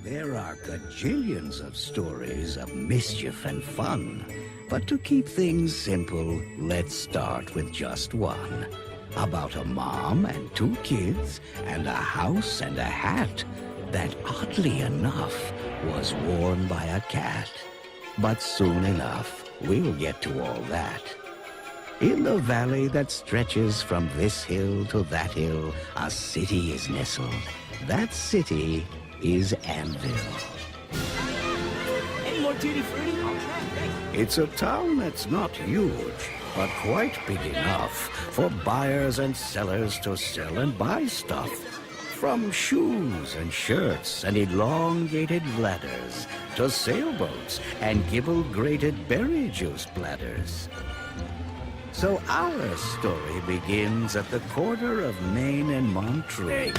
There are gajillions of stories of mischief and fun. But to keep things simple, let's start with just one. About a mom and 2 kids and a house and a hat that, oddly enough, was worn by a cat. But soon enough, we'll get to all that. In the valley that stretches from this hill to that hill, a city is nestled. That city is Anvil. Any more tutti frutti? Okay, thanks. It's a town that's not huge, but quite big enough for buyers and sellers to sell and buy stuff. From shoes and shirts and elongated ladders to sailboats and gibble-grated berry juice bladders. So our story begins at the corner of Main and Montreux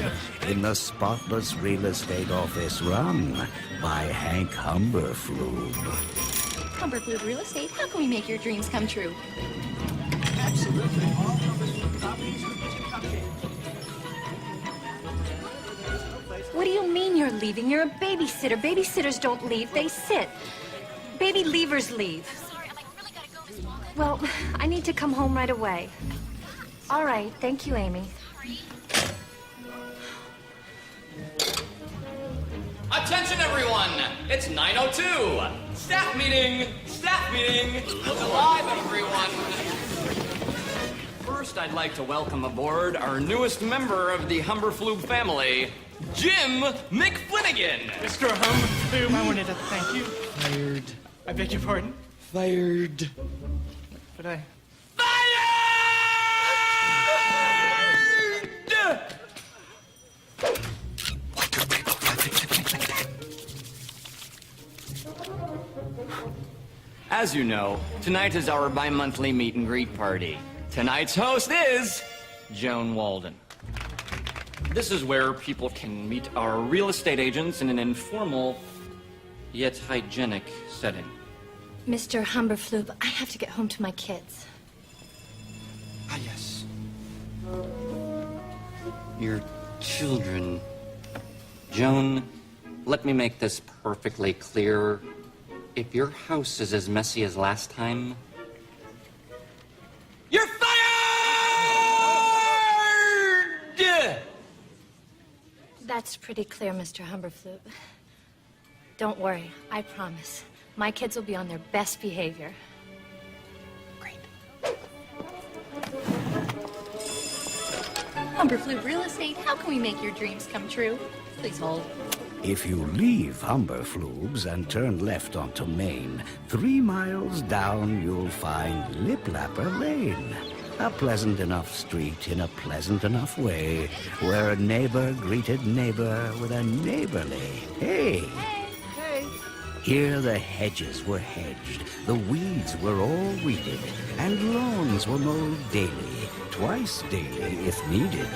in the spotless real estate office run by Hank Humberflube. Humberflube Real Estate, how can we make your dreams come true? Absolutely. All Humberflube properties are cupcakes. What do you mean you're leaving? You're a babysitter. Babysitters don't leave, they sit. Baby leavers leave. Well, I need to come home right away. All right, thank you, Amy. Attention, everyone! It's 9:02. Staff meeting! Staff meeting! Look alive, everyone! First, I'd like to welcome aboard our newest member of the Humberflube family, Jim McFlinigan. Mr. Humberflube, I wanted to thank you. Fired. I beg your pardon? Fired. But I... As you know, tonight is our bi-monthly meet and greet party. Tonight's host is Joan Walden. This is where people can meet our real estate agents in an informal, yet hygienic setting. Mr. Humberflube, I have to get home to my kids. Ah, yes. Your children. Joan, let me make this perfectly clear. If your house is as messy as last time, you're fired! That's pretty clear, Mr. Humberflube. Don't worry, I promise. My kids will be on their best behavior. Great. Humberflube Real Estate, how can we make your dreams come true? Please hold. If you leave Humberflube's and turn left onto Main, 3 miles down you'll find Liplapper Lane. A pleasant enough street in a pleasant enough way, where a neighbor greeted neighbor with a neighborly hey. Hey. Here the hedges were hedged, the weeds were all weeded, and lawns were mowed daily, twice daily if needed.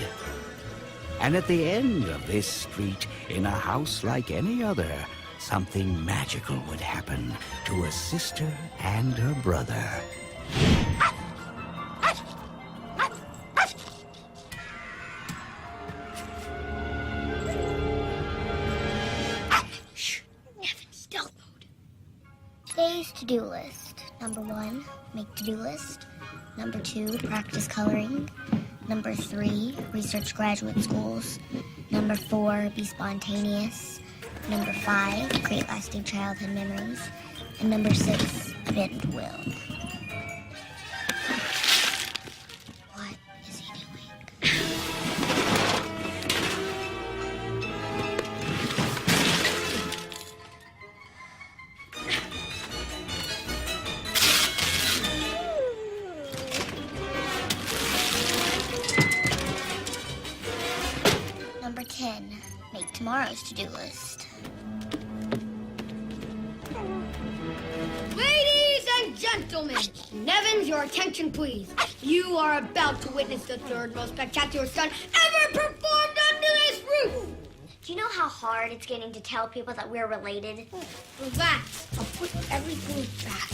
And at the end of this street, in a house like any other, something magical would happen to a sister and her brother. Shh. Nevin, stealth mode. Today's to-do list. Number 1, make to-do list. Number 2, practice coloring. Number 3, research graduate schools. Number 4, be spontaneous. Number 5, create lasting childhood memories. And number 6, bend will. What is he doing? Number 10, make tomorrow's to-do list. Ladies and gentlemen, Nevins, your attention please. You are about to witness the third most spectacular stunt ever performed under this roof. Do you know how hard it's getting to tell people that we're related? Relax, I'll put everything back.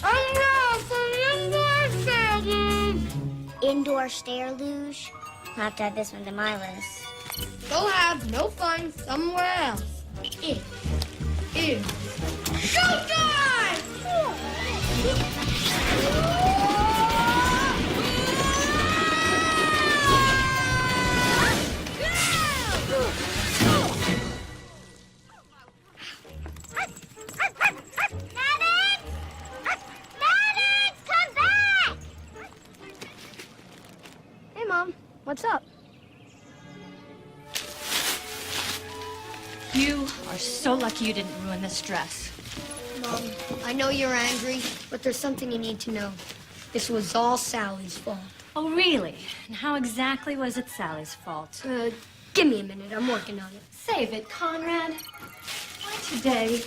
And now for the Marsh Dare Luge. I'll have to add this one to my list. Go have no fun somewhere else. It is showtime! Hey, Mom. What's up? You are so lucky you didn't ruin this dress. Mom, I know you're angry, but there's something you need to know. This was all Sally's fault. Oh, really? And how exactly was it Sally's fault? Give me a minute. I'm working on it. Save it, Conrad. Why today?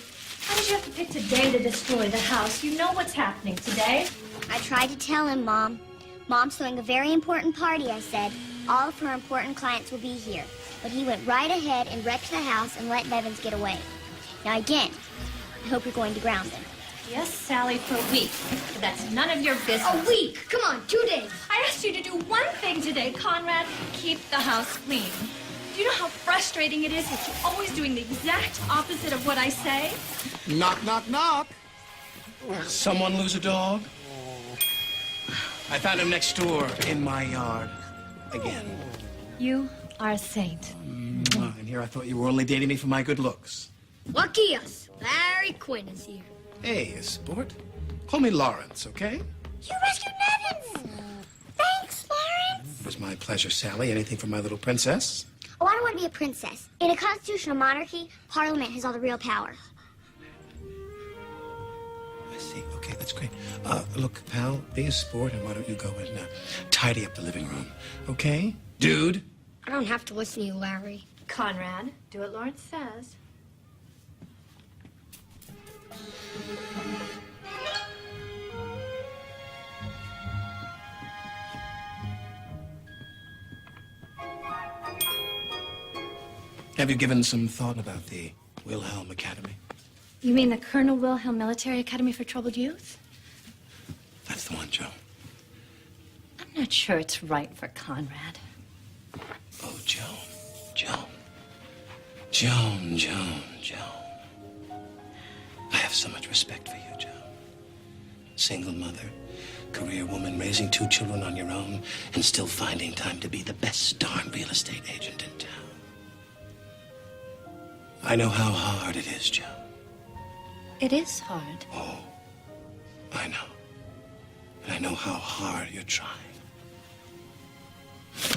Why did you have to pick today to destroy the house? You know what's happening today. I tried to tell him, Mom. Mom's throwing a very important party, I said. All of her important clients will be here. But he went right ahead and wrecked the house and let Nevins get away. Now, again, I hope you're going to ground him. Yes, Sally, for a week. But that's none of your business. A week? Come on, 2 days. I asked you to do one thing today, Conrad. Keep the house clean. Do you know how frustrating it is that you're always doing the exact opposite of what I say? Knock, knock, knock. Someone lose a dog? I found him next door in my yard. Again. You are a saint. And here I thought you were only dating me for my good looks. Lucky us. Larry Quinn is here. Hey, sport. Call me Lawrence, okay? You rescued Nevins! Thanks, Lawrence. It was my pleasure, Sally. Anything for my little princess? Oh, I don't want to be a princess. In a constitutional monarchy, Parliament has all the real power. I see. Okay, that's great. Look, pal, be a sport, and why don't you go and tidy up the living room, okay? Dude? I don't have to listen to you, Larry. Conrad, do what Lawrence says. Have you given some thought about the Wilhelm Academy? You mean the Colonel Wilhelm Military Academy for Troubled Youth? That's the one, Joe. I'm not sure it's right for Conrad. Oh, Joan. I have so much respect for you, Joan. Single mother, career woman, raising 2 children on your own, and still finding time to be the best darn real estate agent in town. I know how hard it is, Joan. It is hard. Oh, I know. And I know how hard you're trying.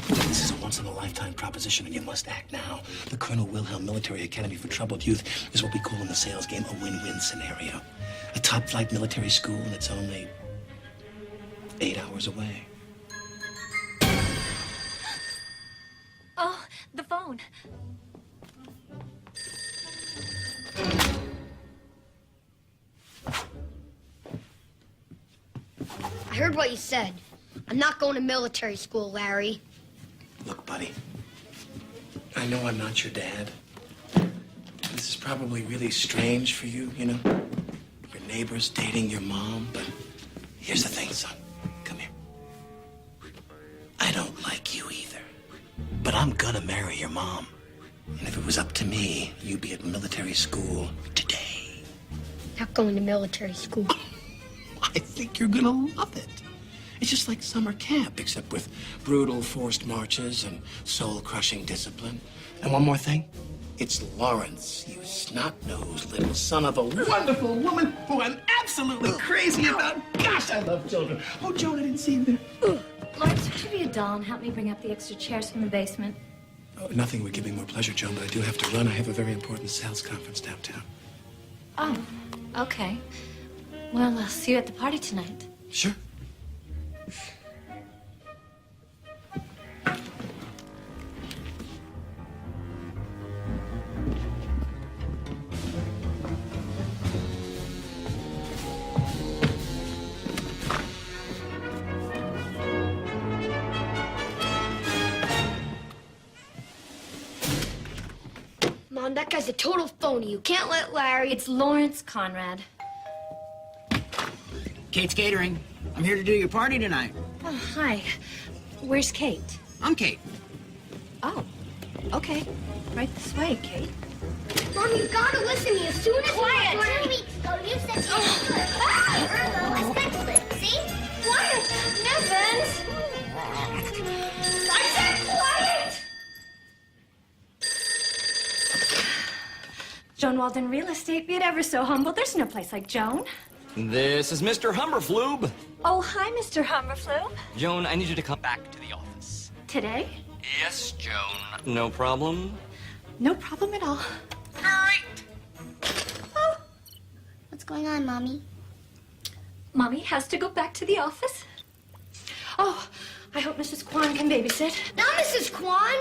This is a once-in-a-lifetime proposition, and you must act now. The Colonel Wilhelm Military Academy for Troubled Youth is what we call in the sales game a win-win scenario. A top-flight military school, and it's only 8 hours away. Oh, the phone. I heard what you said. I'm not going to military school, Larry. Look, buddy, I know I'm not your dad. This is probably really strange for you, you know? Your neighbor's dating your mom, but here's the thing, son. Come here. I don't like you either, but I'm gonna marry your mom. And if it was up to me, you'd be at military school today. Not going to military school. I think you're gonna love it. It's just like summer camp, except with brutal forced marches and soul-crushing discipline. And one more thing, it's Lawrence, you snot-nosed little son of a wonderful woman who I'm absolutely crazy about. Gosh, I love children. Oh, Joan, I didn't see you there. Lawrence, would you be a doll and help me bring up the extra chairs from the basement? Oh, nothing would give me more pleasure, Joan, but I do have to run. I have a very important sales conference downtown. Oh, okay. Well, I'll see you at the party tonight. Sure. Mom, that guy's a total phony. You can't let Larry... It's Lawrence, Conrad. Kate's Catering. I'm here to do your party tonight. Oh, hi. Where's Kate? I'm Kate. Oh, okay. Right this way, Kate. Mom, you gotta listen to me as soon as Quiet! you 2 weeks ago, you said you could. I scheduled it. See? Quiet! Nevins! I said quiet! Joan Walden Real Estate, be it ever so humble. There's no place like Joan. This is Mr. Humberflube. Oh, hi, Mr. Humberflube. Joan, I need you to come back to the office. Today? Yes, Joan. No problem. No problem at all. Oh. What's going on, Mommy? Mommy has to go back to the office. Oh, I hope Mrs. Kwan can babysit. Now, Mrs. Kwan!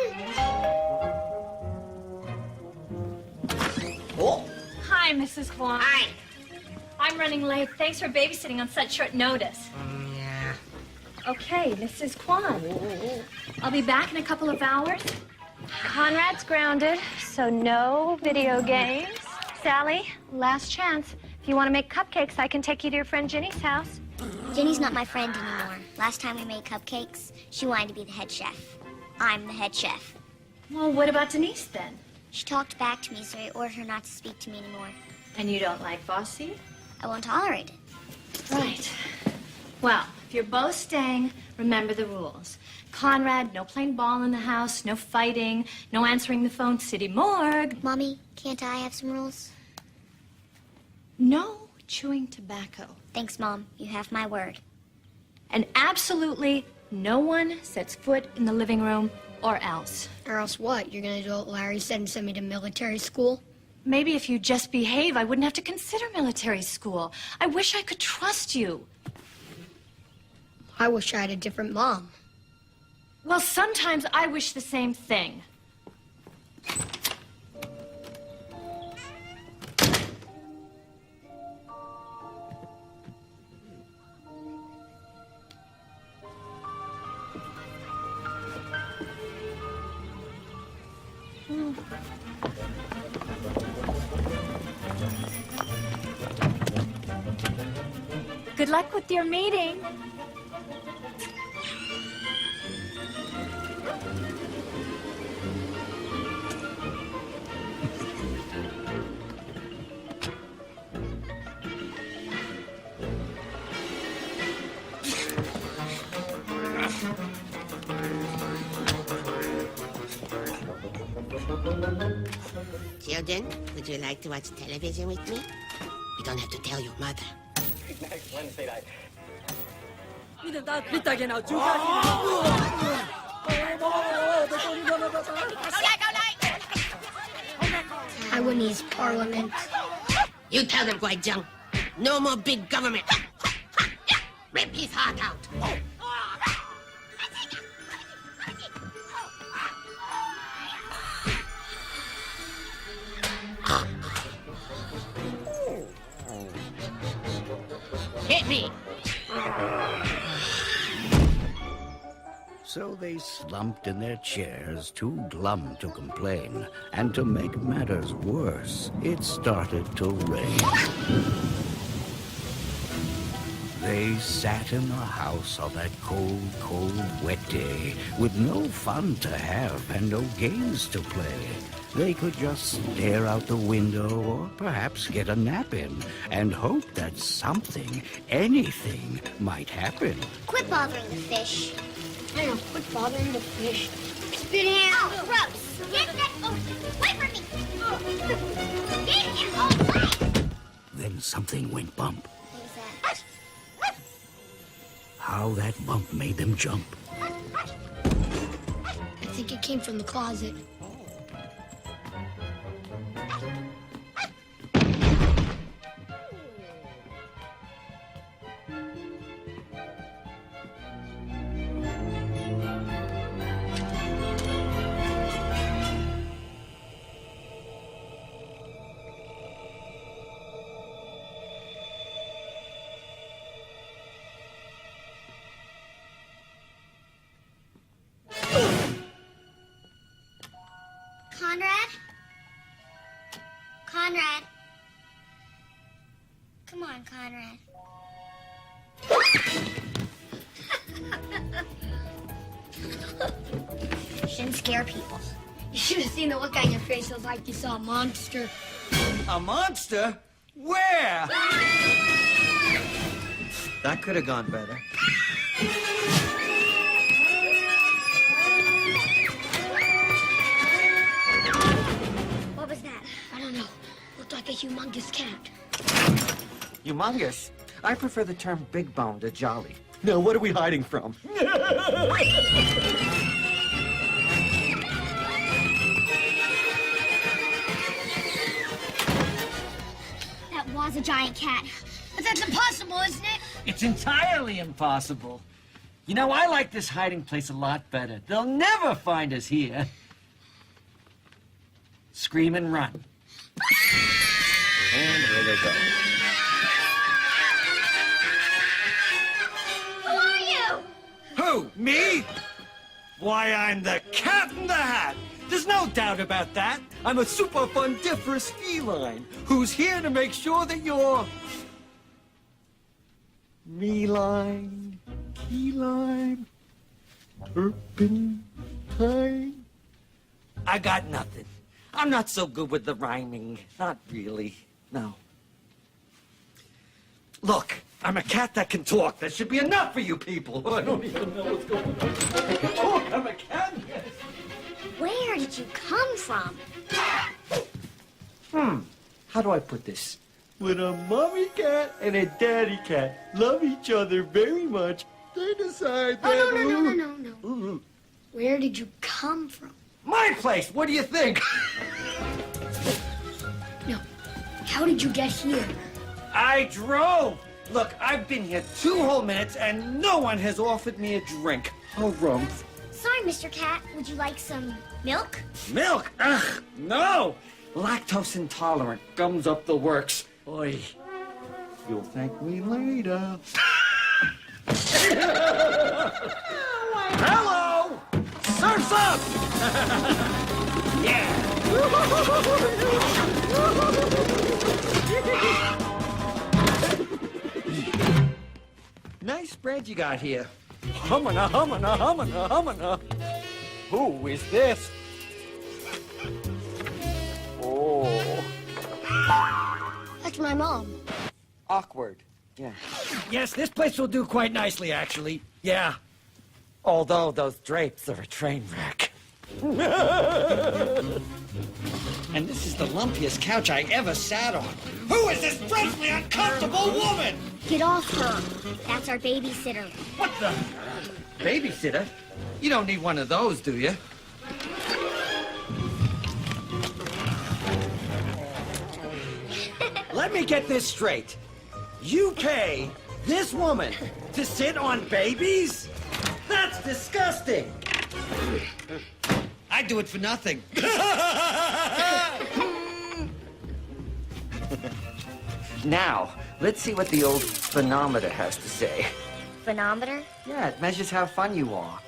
Oh. Hi, Mrs. Kwan. Hi. I'm running late. Thanks for babysitting on such short notice. Yeah. Okay, Mrs. Kwan. I'll be back in a couple of hours. Conrad's grounded, so no video games. Sally, last chance. If you want to make cupcakes, I can take you to your friend Ginny's house. Jenny's not my friend anymore. Last time we made cupcakes, she wanted to be the head chef. I'm the head chef. Well, what about Denise then? She talked back to me, so I ordered her not to speak to me anymore. And you don't like Bossy? I won't tolerate it. Right. Well, if you're both staying, remember the rules. Conrad, no playing ball in the house, no fighting, no answering the phone, city morgue. Mommy, can't I have some rules? No chewing tobacco. Thanks, Mom. You have my word. And absolutely no one sets foot in the living room or else. Or else what? You're gonna do what Larry said and send me to military school? Maybe if you just behave, I wouldn't have to consider military school. I wish I could trust you. I wish I had a different mom. Well, sometimes I wish the same thing. Good luck with your meeting. Children, would you like to watch television with me? You don't have to tell your mother. Next Wednesday night. Taiwanese parliament. You tell them, Guai Zheng. No more big government. Rip his heart out. Hit me. So they slumped in their chairs, too glum to complain. And to make matters worse, it started to rain. They sat in the house on that cold, cold, wet day, with no fun to have and no games to play. They could just stare out the window or perhaps get a nap in and hope that something, anything, might happen. Quit bothering the fish. I know, quit bothering the fish. Spit hand. Oh, gross. Get that away from me. Get it away. Then something went bump. What was that? How that bump made them jump. I think it came from the closet. Conrad? Conrad? Come on, Conrad. Shouldn't scare people. You should have seen the look on your face. It was like you saw a monster. A monster? Where? That could have gone better. What was that? I don't know. Looked like a humongous cat. Humongous? I prefer the term big bone to jolly. Now, what are we hiding from? That was a giant cat. But that's impossible, isn't it? It's entirely impossible. You know, I like this hiding place a lot better. They'll never find us here. Scream and run. And here they go. Who are you? Who? Me? Why, I'm the Cat in the Hat. There's no doubt about that. I'm a super fundiferous feline who's here to make sure that you're... me-line, key-line, turpentine. I got nothing. I'm not so good with the rhyming. Not really. No. Look, I'm a cat that can talk. That should be enough for you people. I don't even know what's going on. I can talk. I'm a cat. Yes. Where did you come from? How do I put this? When a mommy cat and a daddy cat love each other very much, they decide that... Oh, no. Where did you come from? My place! What do you think? No. How did you get here? I drove! Look, I've been here 2 whole minutes and no one has offered me a drink. Harumph. Sorry, Mr. Cat. Would you like some milk? Milk? Ugh, no! Lactose intolerant. Gums up the works. Oi. You'll thank me later. Hello! Surf's up! Yeah! Nice spread you got here. Humana, humana, humana, humana. Who is this? Oh. That's my mom. Awkward. Yeah. Yes, this place will do quite nicely, actually. Yeah. Although those drapes are a train wreck. And this is the lumpiest couch I ever sat on. Who is this dreadfully uncomfortable woman? Get off her. That's our babysitter. What the? Babysitter? You don't need one of those, do you? Let me get this straight. You pay this woman to sit on babies? That's disgusting. I'd do it for nothing. Now, let's see what the old phenometer has to say. Phenometer? Yeah, it measures how fun you are.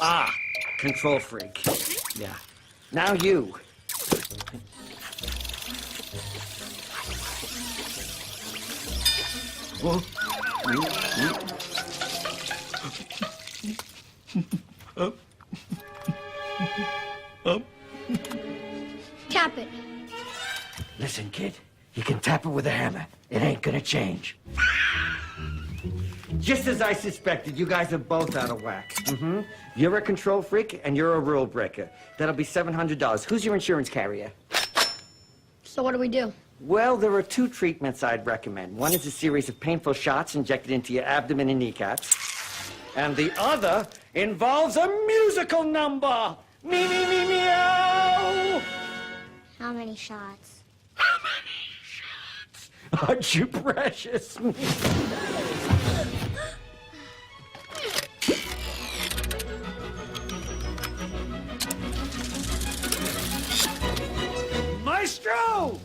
Ah, control freak. Yeah. Now you. Tap it. Listen, kid. You can tap it with a hammer. It ain't gonna change. Just as I suspected, you guys are both out of whack. You're a control freak and you're a rule breaker. That'll be $700. Who's your insurance carrier? So what do we do? Well, there are 2 treatments I'd recommend. One is a series of painful shots injected into your abdomen and kneecaps. And the other involves a musical number. Me, me, me, meow. How many shots? Aren't you precious? Maestro!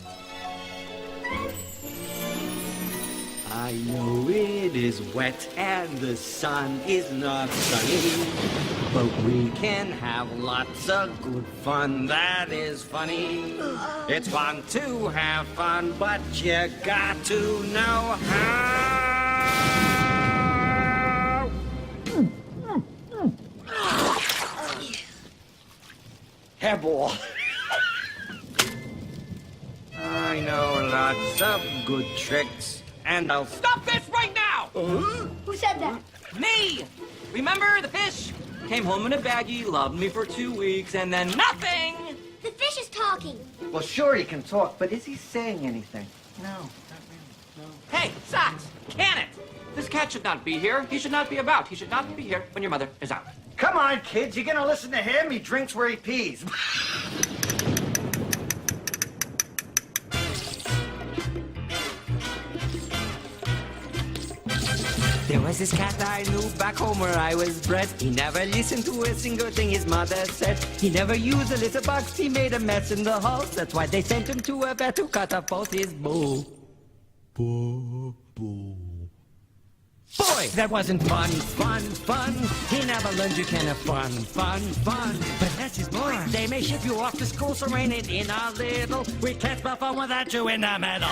I know it is wet and the sun is not sunny, but we can have lots of good fun that is funny. It's fun to have fun, but you got to know how. Hairball. I know lots of good tricks, and I'll Stop this right now! Who said that? Me! Remember the fish? Came home in a baggie, loved me for 2 weeks, and then nothing! The fish is talking. Well, sure he can talk, but is he saying anything? No, not really. No. Hey, Socks! Can it! This cat should not be here. He should not be about. He should not be here when your mother is out. Come on, kids. You gonna listen to him? He drinks where he pees. There was this cat I knew back home where I was bred. He never listened to a single thing his mother said. He never used a litter box, he made a mess in the halls. That's why they sent him to a vet who cut off both his boo. Boy, that wasn't fun. He never learned you can have fun. But less is more. They may ship you off to school, so rein it in a little. We can't spell fun without you in the middle.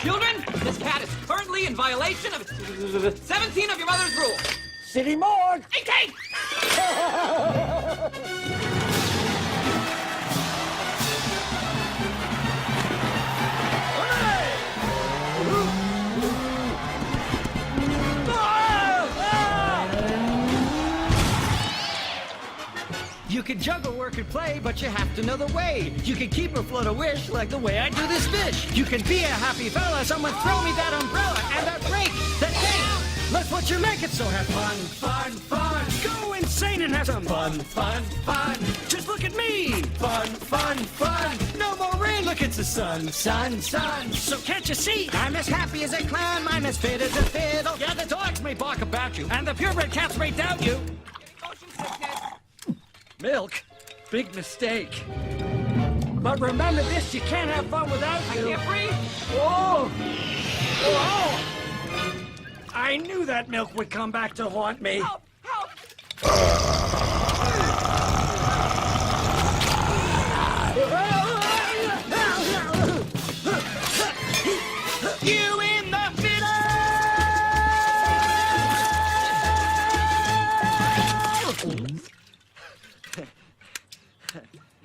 Children, this cat is currently in violation of 17 of your mother's rules. City morgue. 18! You can juggle work and play, but you have to know the way. You can keep or float a wish like the way I do this fish. You can be a happy fella, someone throw me that umbrella and that rake, that cake. That's what you make it, so have fun. Go insane and have some fun. Just look at me. Fun. No more rain, look, it's the sun. So can't you see? I'm as happy as a clown, I'm as fit as a fiddle. Yeah, the dogs may bark about you, and the purebred cats may doubt you. Motion sickness. Milk? Big mistake. But remember this, you can't have fun without I you. can't breathe. Oh! I knew that milk would come back to haunt me. Help! You in the middle!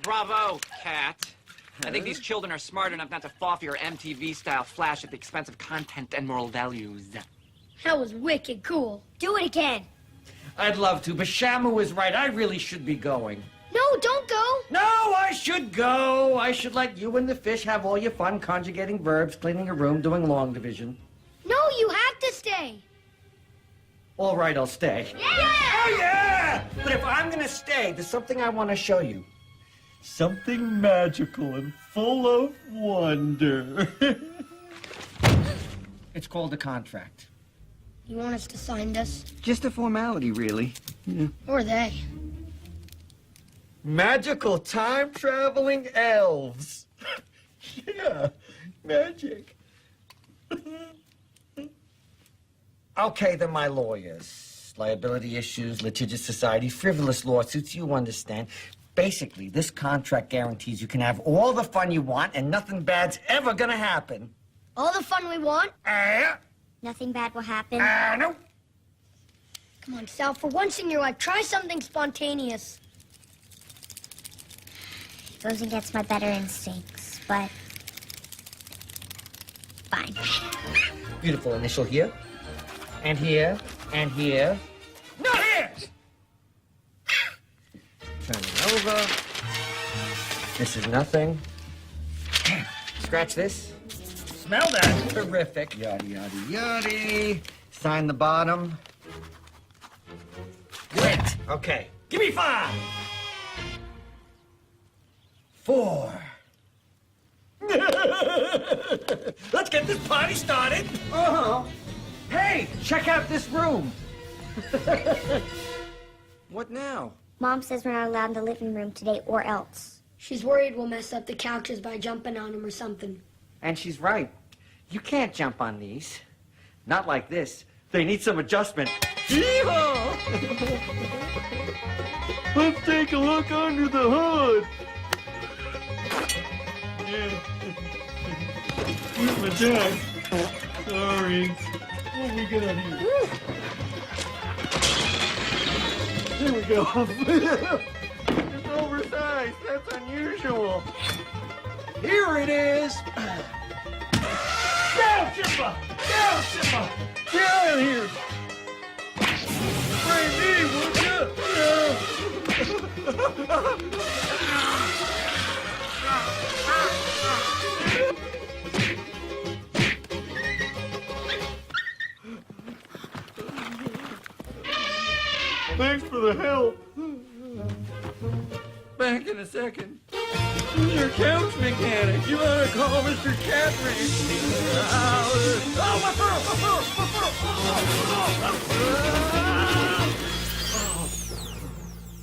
Bravo, cat. I think these children are smart enough not to fall for your MTV-style flash at the expense of content and moral values. That was wicked cool. Do it again. I'd love to, but Shamu is right. I really should be going. No, don't go. No, I should go. I should let you and the fish have all your fun conjugating verbs, cleaning a room, doing long division. No, you have to stay. All right, I'll stay. Yeah! Oh, yeah! But if I'm gonna stay, there's something I want to show you. Something magical and full of wonder. It's called a contract. You want us to sign this? Just a formality, really. Who are they? Magical time-traveling elves. Yeah, magic. Okay, they're my lawyers. Liability issues, litigious society, frivolous lawsuits, you understand. Basically, this contract guarantees you can have all the fun you want and nothing bad's ever gonna happen. All the fun we want? Nothing bad will happen. No. Come on, Sal, for once in your life, try something spontaneous. Goes against my better instincts, but fine. Beautiful initial here, and here, and here. No, here! Turn it over. This is nothing. Scratch this. Smell that. Terrific. Yada, yada, yada. Sign the bottom. Great. Okay. Give me 5. 4. Let's get this party started. Uh-huh. Hey, check out this room. What now? Mom says we're not allowed in the living room today or else. She's worried we'll mess up the couches by jumping on them or something. And she's right. You can't jump on these. Not like this. They need some adjustment. Yeehaw! Let's take a look under the hood. Where's my jack? Sorry. What we got here? There we go. It's oversized. That's unusual. Here it is. Down, Chippa! Down, Chippa! Get out of here! Bring me, would you? Thanks for the help. Back in a second. Who's your couch mechanic? You ought to call Mr. Catridge. Oh, my fur! My fur! My fur!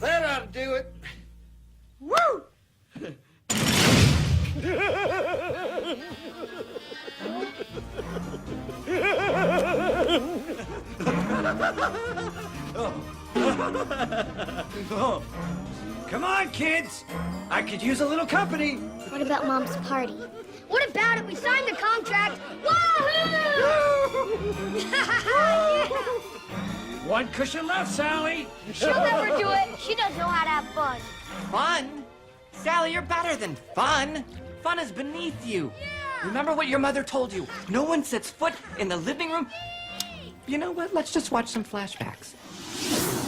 That ought to do it. Woo! Oh. Come on, kids. I could use a little company. What about Mom's party? What about it? We signed the contract. Wahoo! One cushion left, Sally. She'll never do it. She doesn't know how to have fun. Fun? Sally, you're better than fun. Fun is beneath you. Remember what your mother told you. No one sets foot in the living room. You know what? Let's just watch some flashbacks.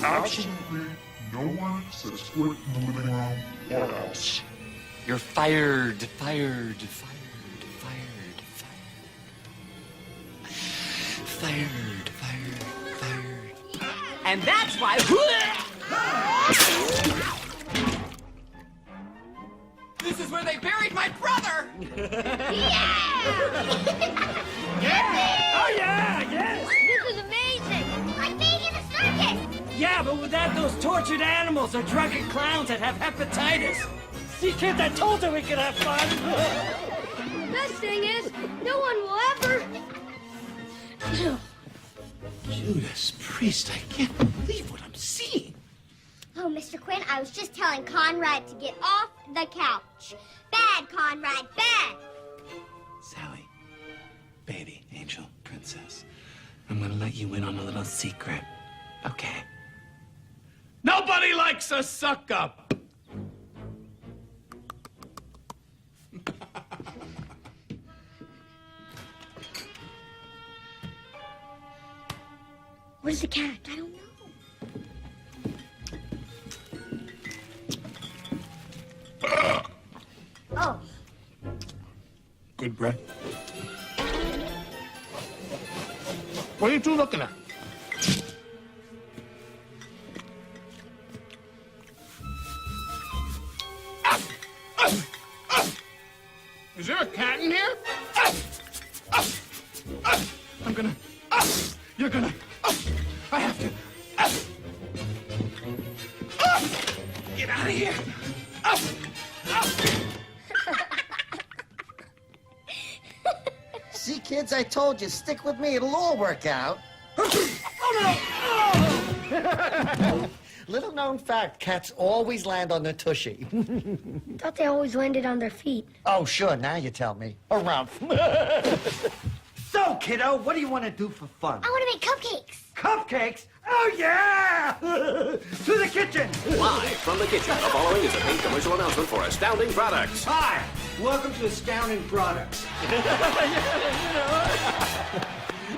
Absolutely no one sets foot in the living room or else. You're fired. And that's why... This is where they buried my brother! Oh, yeah, yes. This is amazing. Like being in a circus! Yeah, but without those tortured animals or drunken clowns that have hepatitis. See, kids, I told you we could have fun. Best thing is, no one will ever... Judas Priest, I can't believe what I'm seeing. Oh, Mr. Quinn, I was just telling Conrad to get off the couch. Bad, Conrad, bad! Sally, baby, angel, princess, I'm gonna let you in on a little secret, okay? Nobody likes a suck-up! Where's the cat? I don't know. Oh. Good bread. What are you two looking at? Is there a cat in here? I'm gonna... You're gonna... I have to... Get out of here! See, kids, I told you, stick with me, it'll all work out. Little known fact, cats always land on their tushy. Thought they always landed on their feet. Oh, sure, now you tell me. Around. So, kiddo, what do you want to do for fun? I want to make cupcakes. Cupcakes? Oh, yeah! To the kitchen! Live from the kitchen, the following is a paid commercial announcement for Astounding Products. Hi, welcome to Astounding Products.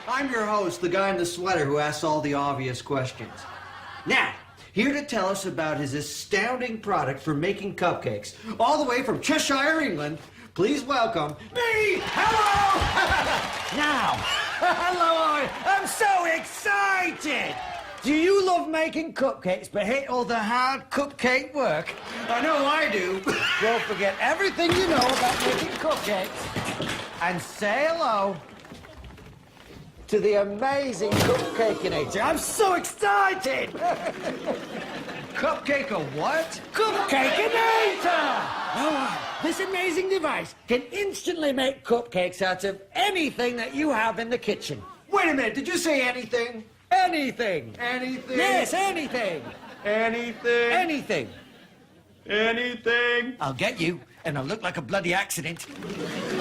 I'm your host, the guy in the sweater who asks all the obvious questions. Now, here to tell us about his astounding product for making cupcakes, all the way from Cheshire, England, please welcome me! Hello! Now, hello, I'm so excited! Do you love making cupcakes but hate all the hard cupcake work? I know I do. Well, forget everything you know about making cupcakes and say hello to the amazing Cupcakeinator. I'm so excited! Cupcake a what? Cupcakeinator! Oh, this amazing device can instantly make cupcakes out of anything that you have in the kitchen. Wait a minute, did you say anything? Anything. Anything? Yes, anything. Anything? Anything. Anything? I'll get you, and I'll look like a bloody accident.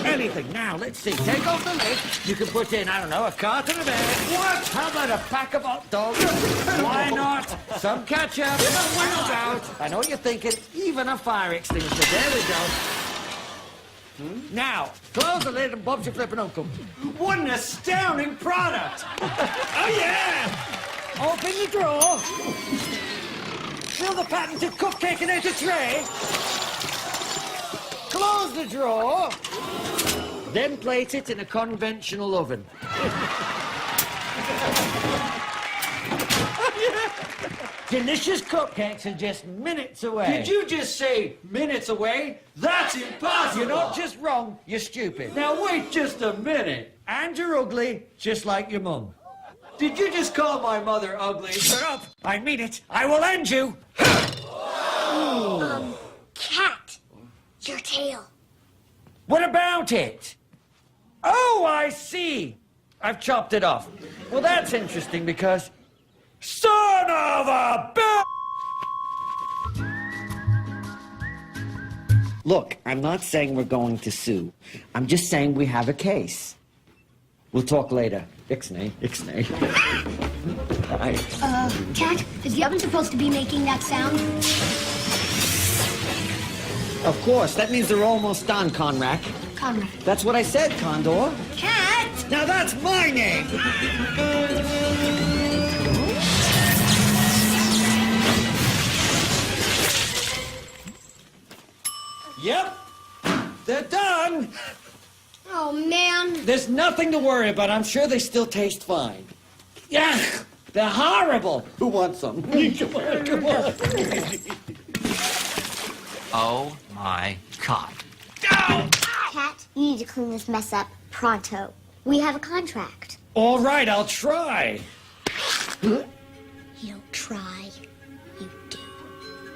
Anything. Now, let's see. Take off the lid. You can put in, I don't know, a carton of eggs. What? How about a pack of hot dogs? Why not? Some ketchup. Why not? I know what you're thinking. Even a fire extinguisher. There we go. Now, close the lid and Bob's your flippin' uncle. What an astounding product! Oh, yeah! Open the drawer. Fill the patented cupcake in a tray. Close the drawer. Then place it in a conventional oven. Delicious cupcakes are just minutes away. Did you just say minutes away? That's impossible! You're not just wrong, you're stupid. Now wait just a minute. And you're ugly, just like your mum. Did you just call my mother ugly? Shut up! I mean it. I will end you. Cat, your tail. What about it? Oh, I see. I've chopped it off. Well, that's interesting because... Son of a bitch! Look, I'm not saying we're going to sue. I'm just saying we have a case. We'll talk later. Ixnay, ixnay. Cat, is the oven supposed to be making that sound? Of course, that means they're almost done, Conrad. Conrad. That's what I said, Condor. Cat! Now that's my name! Yep, they're done. Oh, man. There's nothing to worry about. I'm sure they still taste fine. Yeah, they're horrible. Who wants some? Come on, come on. Oh my God. Cat, you need to clean this mess up pronto. We have a contract. All right, I'll try. You don't try, you do.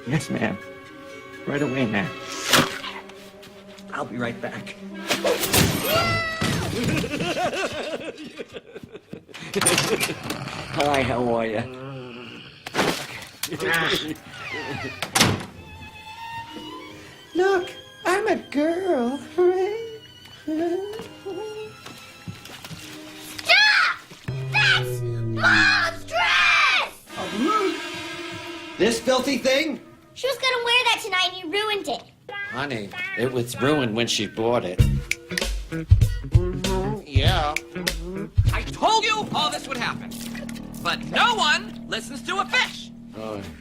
Yes, ma'am. Right away, ma'am. I'll be right back. Hi, how are you? Look, I'm a girl. Stop! That's monstrous! This filthy thing? She was gonna wear that tonight and you ruined it. Honey, it was ruined when she bought it. Yeah. I told you all this would happen. But no one listens to a fish.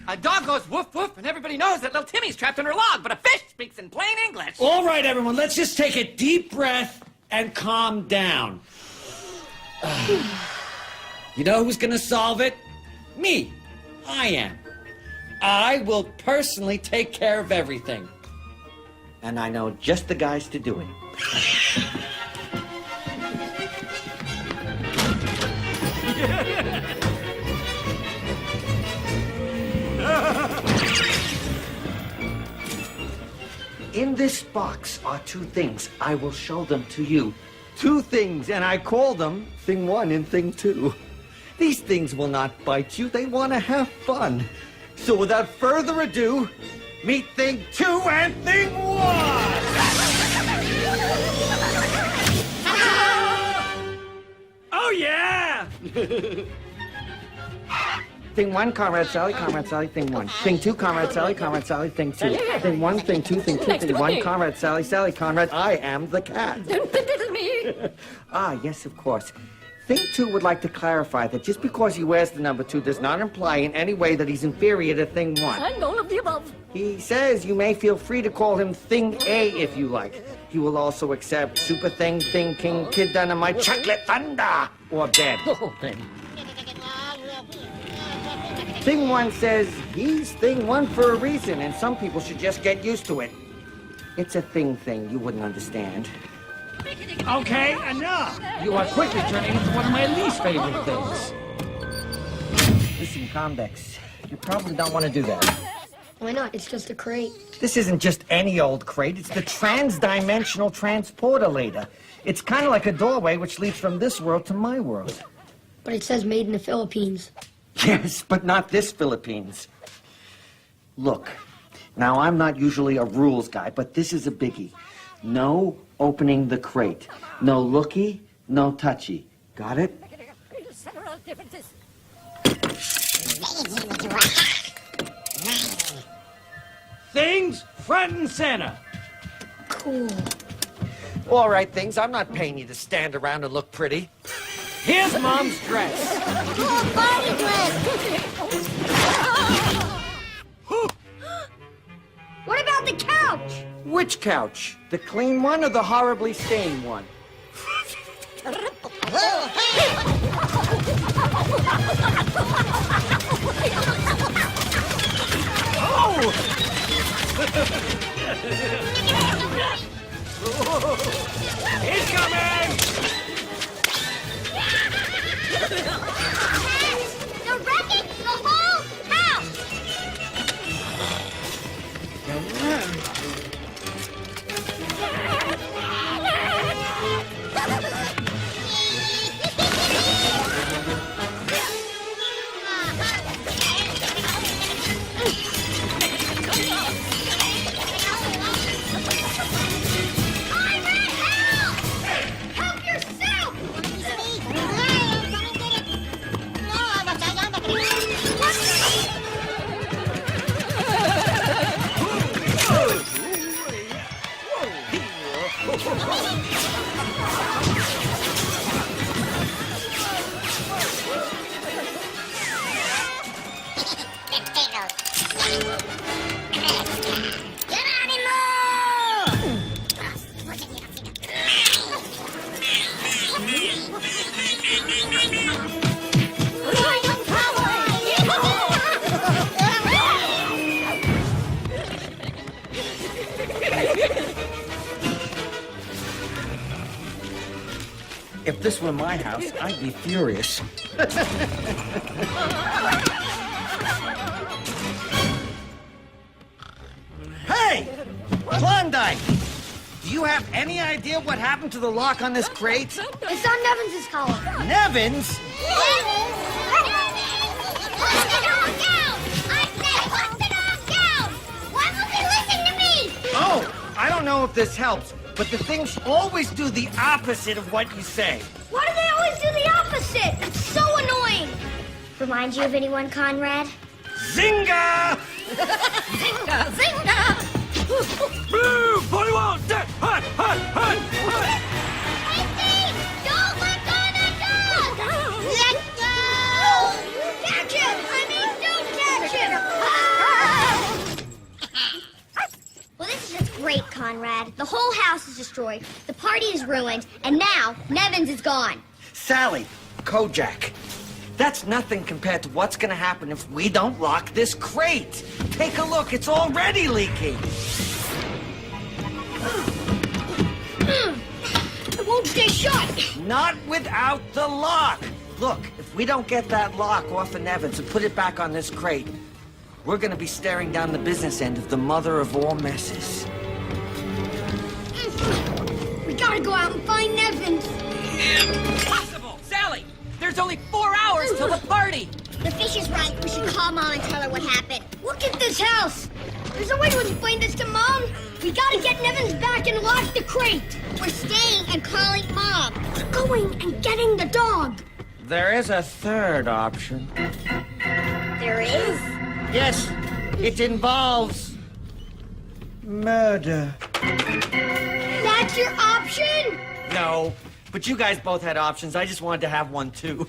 A dog goes woof woof, and everybody knows that little Timmy's trapped in her log, but a fish speaks in plain English. All right, everyone, let's just take a deep breath and calm down. You know who's gonna solve it? Me. I am. I will personally take care of everything. And I know just the guys to do it. In this box are two things. I will show them to you. Two things, and I call them Thing 1 and Thing 2. These things will not bite you. They want to have fun. So without further ado, meet Thing 2 and Thing 1! Oh, yeah! Thing 1, Comrade Sally, Thing 1. Thing 2, Comrade Sally, Thing 2. Thing 1, Thing 2, Thing 2, Thing 1, Comrade Sally, Conrad. I am the cat. Don't belittle me. Ah, yes, of course. Thing 2 would like to clarify that just because he wears the number 2 does not imply in any way that he's inferior to Thing 1. I'm all of the above. He says you may feel free to call him Thing A if you like. He will also accept Super Thing, Thing King, Kid Dynamite, Chocolate Thunder, or Dead. Thing 1 says he's Thing 1 for a reason, and some people should just get used to it. It's a thing you wouldn't understand. Okay, enough! You are quickly turning into one of my least favorite things. Listen, Convex, you probably don't want to do that. Why not? It's just a crate. This isn't just any old crate. It's the trans-dimensional transporter later. It's kind of like a doorway which leads from this world to my world. But it says made in the Philippines. Yes, but not this Philippines. Look, now I'm not usually a rules guy, but this is a biggie. No opening the crate. No looky, no touchy. Got it? Things front and center. Cool. All right, things. I'm not paying you to stand around and look pretty. Here's Mom's dress. Cool party dress. What about the couch? Which couch? The clean one or the horribly stained one? He's coming! They're wrecking the whole house. Help yourself! If this were my house, I'd be furious. Hey! Klondike! Do you have any idea what happened to the lock on this crate? It's on Nevin's collar. Nevins? Oh, I don't know if this helps, but the things always do the opposite of what you say. Why do they always do the opposite? It's so annoying. Remind you of anyone, Conrad? Zinga! Zinga! Zinga! Blue! 41! Dead! Hut! Hut! Hut! Hut! Hey, Steve! Don't let go of that dog! Let go! Catch him! I mean, don't catch him! Well, this is just great, Conrad. The whole house is destroyed, the party is ruined, and now Nevins is gone. Sally, Kojak. That's nothing compared to what's gonna happen if we don't lock this crate. Take a look, it's already leaking. It won't stay shut. Not without the lock. Look, if we don't get that lock off of Nevins and put it back on this crate, we're gonna be staring down the business end of the mother of all messes. We gotta go out and find Nevins. Impossible! Sally, there's only 4 hours till the party. The fish is right. We should call Mom and tell her what happened. Look at this house. There's no way to explain this to Mom. We gotta get Nevins back and lock the crate. We're staying and calling Mom. We're going and getting the dog. There is a third option. There is? Yes, it involves murder. That's your option? No, but you guys both had options. I just wanted to have one too.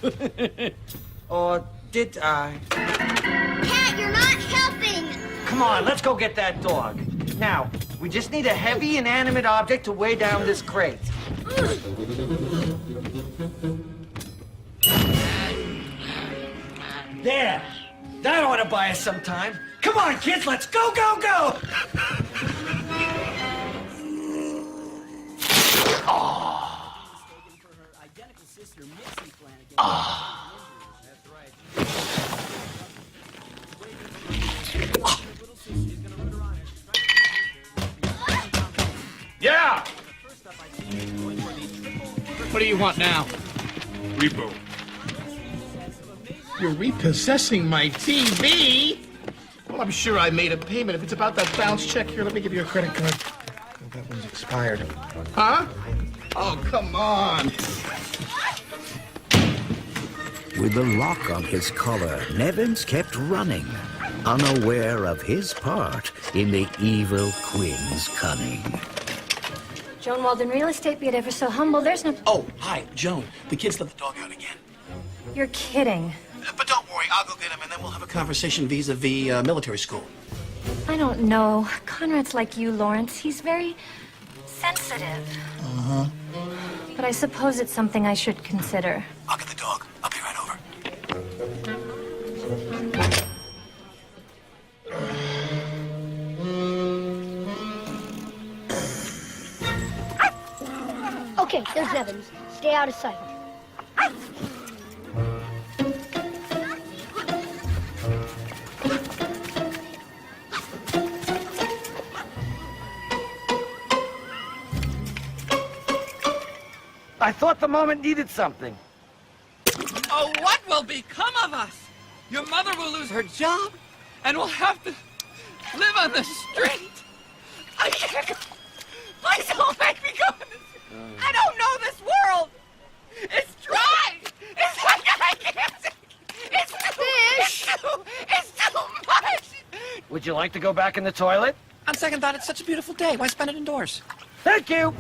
Or did I? Pat, you're not helping. Come on, let's go get that dog. Now, we just need a heavy, inanimate object to weigh down this crate. There! That ought to buy us some time. Come on, kids, let's go, go, go! Oh. Oh. Yeah! What do you want now? Repo. You're repossessing my TV? Well, I'm sure I made a payment. If it's about that bounce check here, let me give you a credit card. Oh, that one's expired. Huh? Oh, come on. With the lock on his collar, Nevins kept running, unaware of his part in the evil Quinn's cunning. Joan Walden, real estate, be it ever so humble, there's no... Oh, hi, Joan. The kids let the dog out again. You're kidding. But don't worry, I'll go get him, and then we'll have a conversation vis-a-vis military school. I don't know. Conrad's like you, Lawrence. He's very sensitive. Uh-huh. But I suppose it's something I should consider. I'll get the dog. I'll be right over. Okay, there's Nevins. Stay out of sight. I thought the moment needed something. Oh, what will become of us? Your mother will lose her job, and we'll have to live on the street. I can't. Please don't make me go in this. I don't know this world. It's dry. It's like I can't take it. It's too much. Would you like to go back in the toilet? On second thought, it's such a beautiful day. Why spend it indoors? Thank you.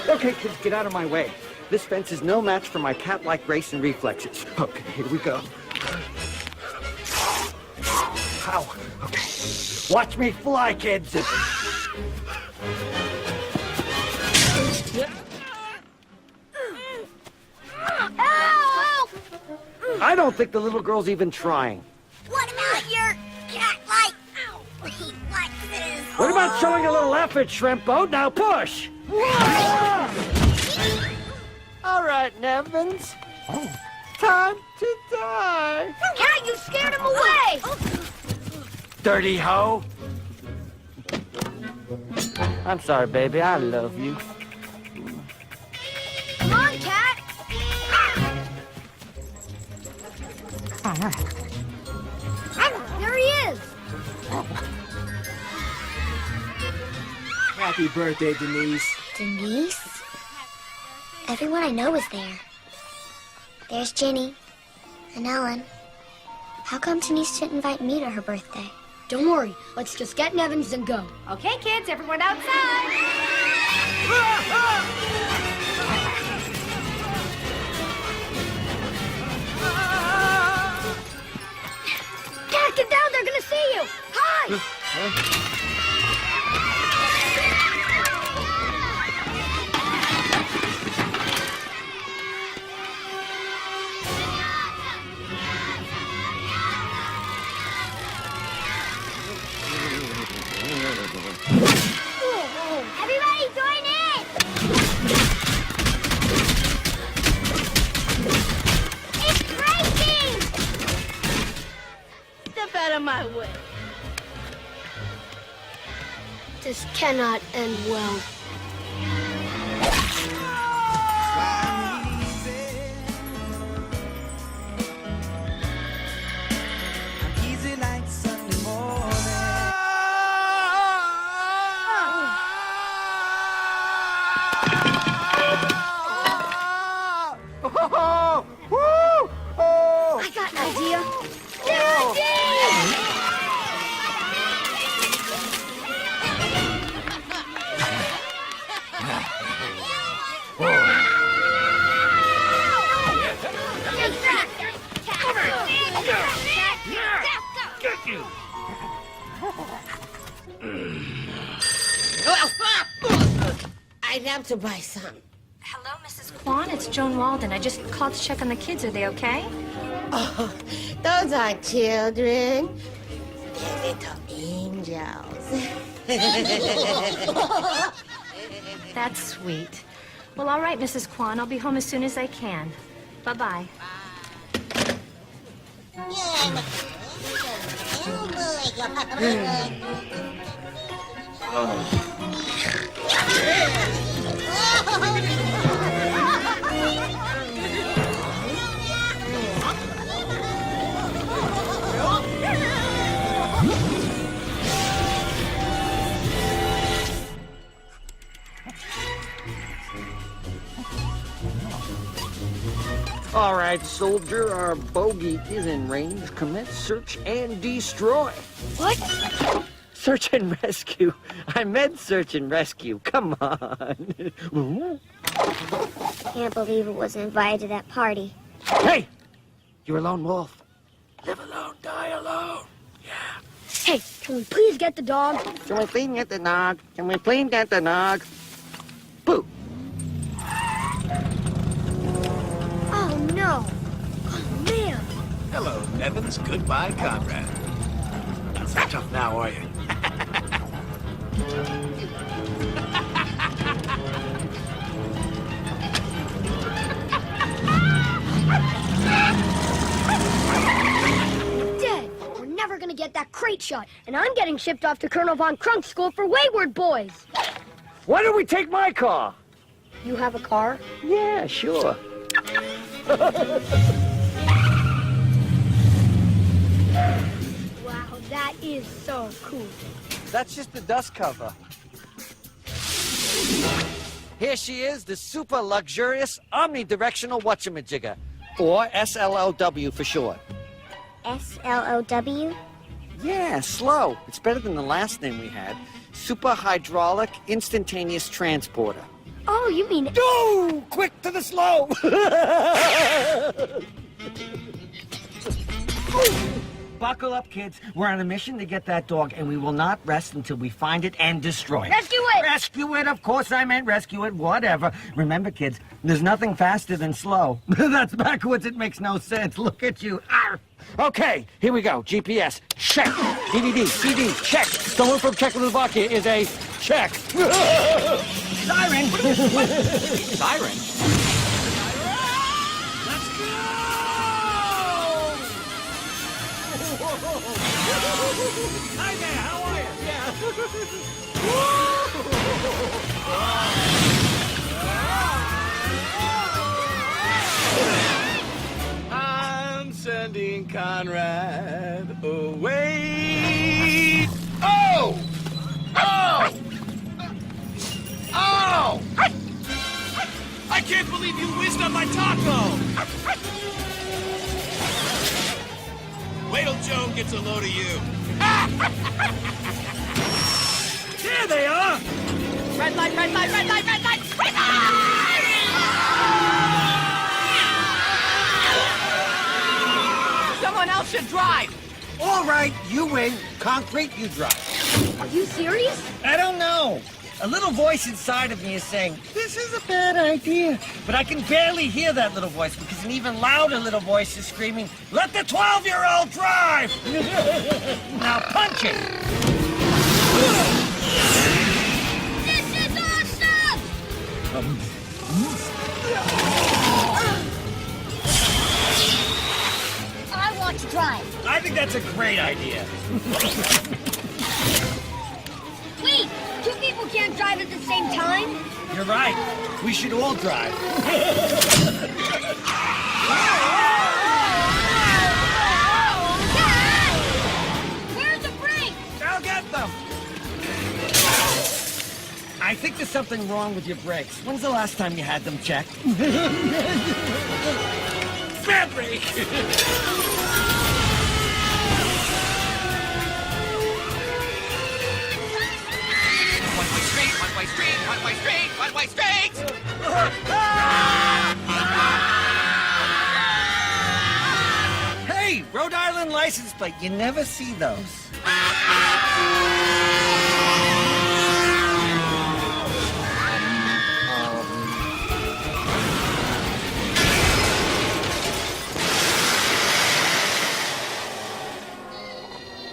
Okay, kids, get out of my way. This fence is no match for my cat-like grace and reflexes. Okay, here we go. Ow. Okay. Watch me fly, kids. I don't think the little girl's even trying. What about your cat-like reflexes? What about showing a little effort, Shrimpo? Now push! All right, Nevins. Time to die. Cat, you scared him away! Dirty hoe. I'm sorry, baby. I love you. Come on, Cat! There he is! Happy birthday, Denise. Denise? Everyone I know is there. There's Ginny and Ellen. How come Denise didn't invite me to her birthday? Don't worry. Let's just get Nevins and go. Okay, kids, everyone outside. Cat, get down! They're gonna see you! Hi! Everybody join in! It's breaking! Step out of my way. This cannot end well. I got an idea. I'd have to buy some. Hello, Mrs. Kwan. It's Joan Walden. I just called to check on the kids. Are they okay? Oh, those are children. They're little angels. That's sweet. Well, all right, Mrs. Kwan. I'll be home as soon as I can. Bye-bye. All right, soldier, our bogey is in range. Commence search and destroy. What? Search and rescue. I meant search and rescue. Come on. Can't believe it was invited to that party. Hey! You're a lone wolf. Live alone, die alone. Hey, can we please get the dog? Can we please get the dog? Can we please get the dog? Boo! Oh, no. Oh, man. Hello, Nevins. Goodbye, Conrad. Not so tough now, are you? Dead. We're never gonna get that crate shot, and I'm getting shipped off to Colonel Von Crunk's school for wayward boys. Why don't we take my car? You have a car? Yeah, sure. Wow, that is so cool. That's just the dust cover. Here she is, the super luxurious omnidirectional whatchamajigger, or SLOW for short. SLOW? Yeah, slow. It's better than the last name we had. Super hydraulic instantaneous transporter. Oh, you mean... Go! Quick to the slow! Buckle up, kids. We're on a mission to get that dog, and we will not rest until we find it and destroy it. Rescue it! Rescue it? Of course I meant rescue it. Whatever. Remember, kids, there's nothing faster than slow. That's backwards. It makes no sense. Look at you. Arr! Okay, here we go. GPS, check. DVD, CD, check. Someone from Czechoslovakia is a check. Siren! Siren? Let's go! Hi there, how are I'm sending Conrad away. Oh! Oh! Oh! I can't believe you whizzed on my taco! Wait till Joan gets a load of you. There they are! Red light, red light, red light, red light, red light! Someone else should drive. All right, you win. Concrete, you drive. Are you serious? I don't know. A little voice inside of me is saying, this is a bad idea. But I can barely hear that little voice because an even louder little voice is screaming, let the 12-year-old drive! Now punch it! This is awesome! I want to drive. I think that's a great idea. Wait, two people can't drive at the same time? You're right. We should all drive. Dad! Where's the brake? I'll get them. I think there's something wrong with your brakes. When's the last time you had them checked? Bad brake! One-way street, one-way street, one-way street, one-way street! Hey, Rhode Island license plate. You never see those.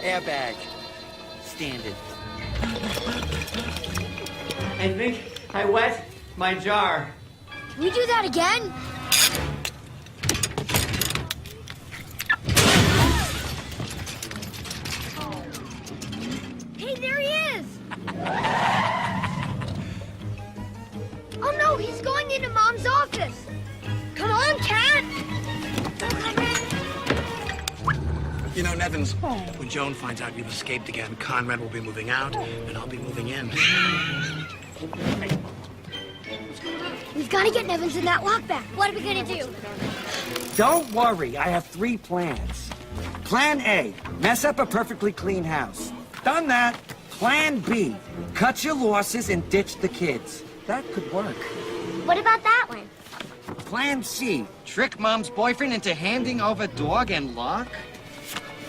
Airbag. Standard. I think I wet my jar. Can we do that again? Hey, there he is! Oh no, he's going into Mom's office! Come on, Cat! You know, Nevins, when Joan finds out you've escaped again, Conrad will be moving out, and I'll be moving in. We've got to get Nevins in that lockback. What are we gonna do? Don't worry, I have 3 plans. Plan A, mess up a perfectly clean house. Done that. Plan B, cut your losses and ditch the kids. That could work. What about that one? Plan C, trick Mom's boyfriend into handing over dog and lock?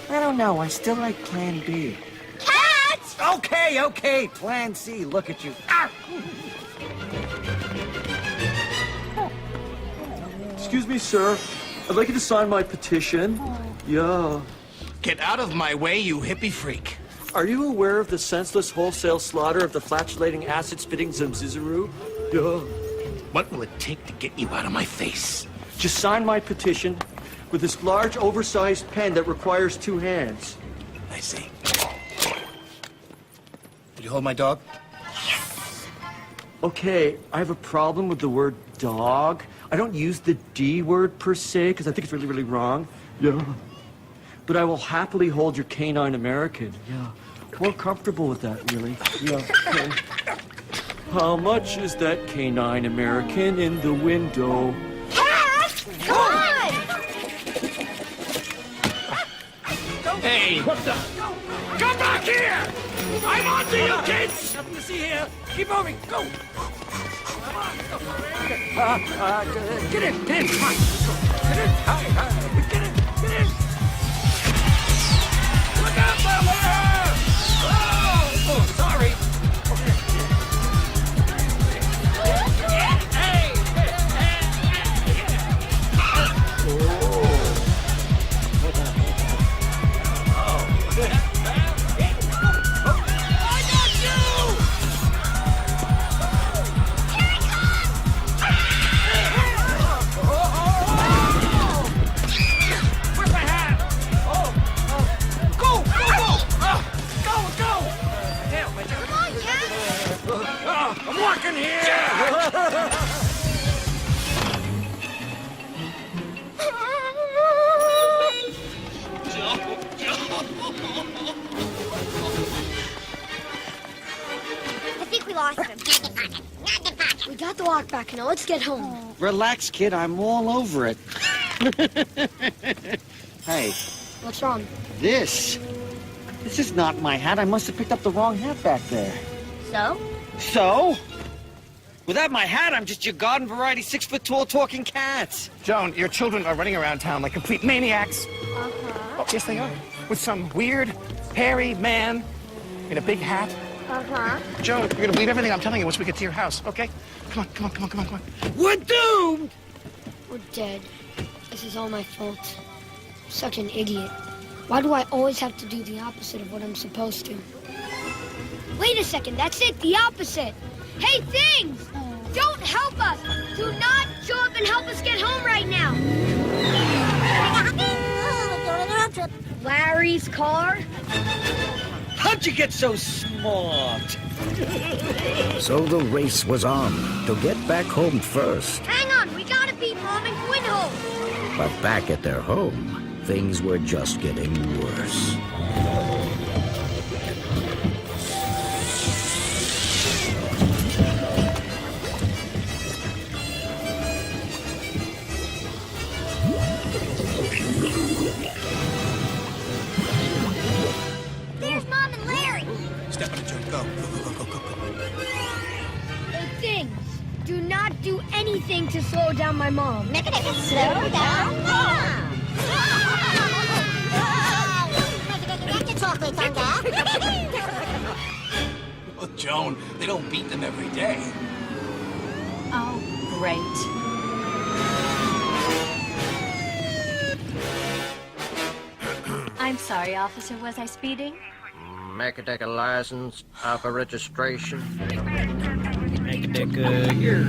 I don't know, I still like Plan B. Cat! Okay, Plan C, look at you. Ah! Excuse me, sir. I'd like you to sign my petition. Yeah. Get out of my way, you hippie freak. Are you aware of the senseless wholesale slaughter of the flatulating acid-spitting Zamzizaru? Yeah. What will it take to get you out of my face? Just sign my petition with this large, oversized pen that requires 2 hands. I see. Did you hold my dog? Okay, I have a problem with the word dog. I don't use the D word per se, because I think it's really, really wrong. Yeah. But I will happily hold your canine American. Yeah. More comfortable with that, really. Yeah. Okay. How much is that canine American in the window? Cat! Come on! Hey! What the? Come back here! I'm on to you, kids! Nothing to see here. Keep moving. Go. Come on. Get in. Come on. Get in. Hi. Get in. Look out, fella! Oh, sorry. I think we lost him. We got the lock back now. Let's get home. Relax, kid, I'm all over it. Hey, What's wrong? this is not my hat. I must have picked up the wrong hat back there. So? So? Without my hat, I'm just your garden variety 6-foot-tall talking cat. Joan, your children are running around town like complete maniacs. Uh-huh. Oh, yes, they are. With some weird, hairy man in a big hat. Uh-huh. Joan, you're gonna believe everything I'm telling you once we get to your house, okay? Come on. We're doomed! We're dead. This is all my fault. I'm such an idiot. Why do I always have to do the opposite of what I'm supposed to? Wait a second, that's it, the opposite. Hey, things! Don't help us! Do not show up and help us get home right now! Larry's car? How'd you get so smart? So the race was on to get back home first. Hang on, we gotta beat Mom and Quinn home! But back at their home, things were just getting worse. There's Mom and Larry. Step on it, Joan. Go. Hey, things! Do not do anything to slow down my mom. Slow down, Mom. Get your chocolate, Tonga. Well, Joan, they don't beat them every day. Oh, great. I'm sorry, officer. Was I speeding? Make a take a license, alpha registration. Make it take a year,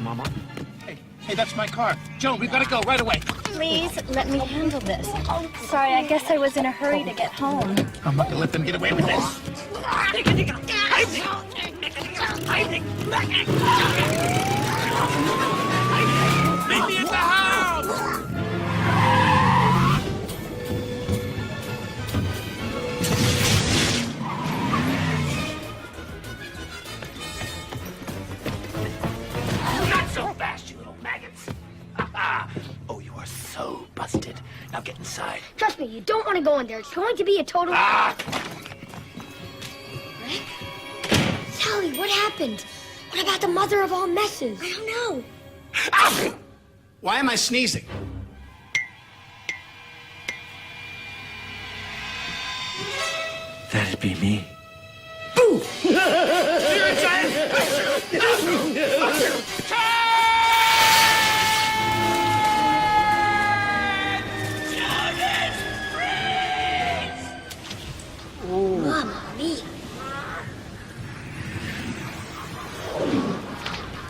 Mama. Hey, that's my car. Joan, we've got to go right away. Please, let me handle this. Sorry, I guess I was in a hurry to get home. I'm not going to let them get away with this. Meet me at the house! Not so fast, you little maggots. Oh, you are you don't want to go in there. It's going to be a total... Rick? Sally, what happened? What about the mother of all messes? I don't know. Why am I sneezing? That'd be me. Mamma mia.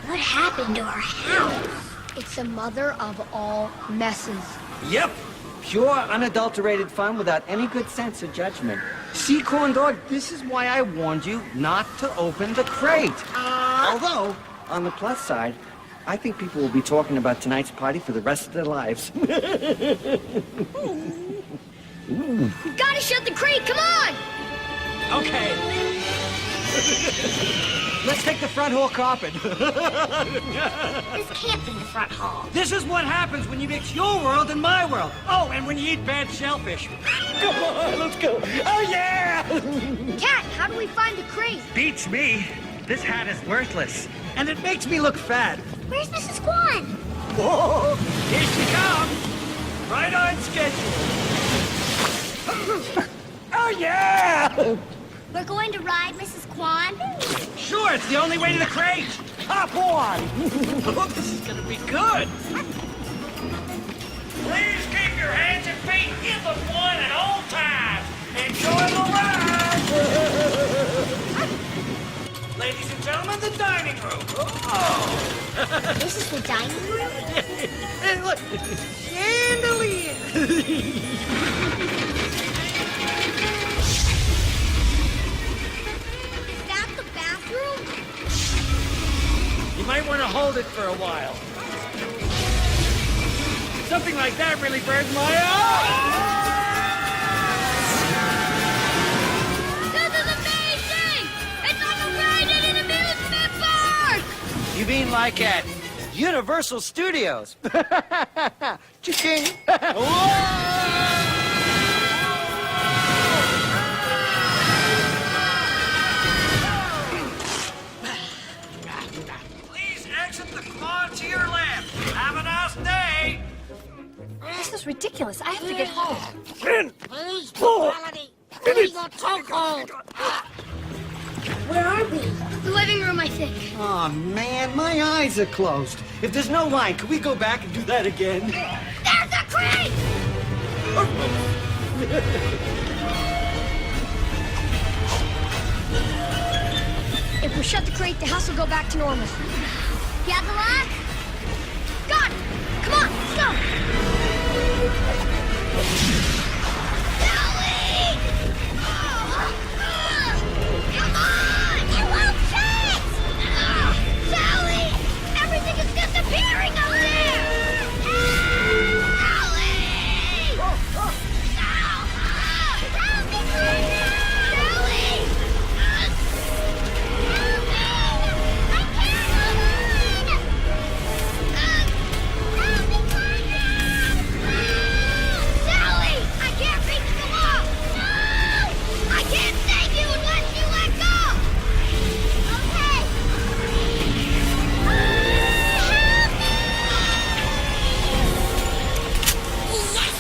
What happened to our house? It's the mother of all messes. Yep. Pure, unadulterated fun without any good sense of judgment. See, Corn Dog, this is why I warned you not to open the crate. Although, on the plus side, I think people will be talking about tonight's party for the rest of their lives. We gotta shut the crate, come on! Okay. Let's take the front hall carpet. This can't be the front hall. This is what happens when you mix your world and my world. Oh, and when you eat bad shellfish. Come on, let's go. Oh, yeah! Cat, how do we find the crate? Beats me. This hat is worthless. And it makes me look fat. Where's Mrs. Kwan? Whoa! Here she comes! Right on schedule. Oh, yeah! We're going to ride Mrs. Kwan? Sure, it's the only way to the crate. Hop on! Oh, this is gonna be good. Please keep your hands and feet in the one at all times. Enjoy the ride! Ladies and gentlemen, the dining room. Oh! This is the dining room? Hey, look! Chandelier! You might want to hold it for a while. Something like that really burns my eyes! This is amazing! It's like a ride at an amusement park! You mean like at Universal Studios? Cha-ching! Please exit the quad to your left. Have a nice day. This is ridiculous. I have to get home. Please, brutality. Please, not so cold. Where are we? The living room, I think. Oh, man, my eyes are closed. If there's no line, could we go back and do that again? There's the crate! If we shut the crate, the house will go back to normal. You have the lock? Got it! Come on, let's go! Sally! Come on! It won't fit! Sally! Everything is disappearing out there! Sally! Help me, please! Sally! Sally! I can't reach the wall! No! I can't save you unless you let go! Okay. Help me! Yes!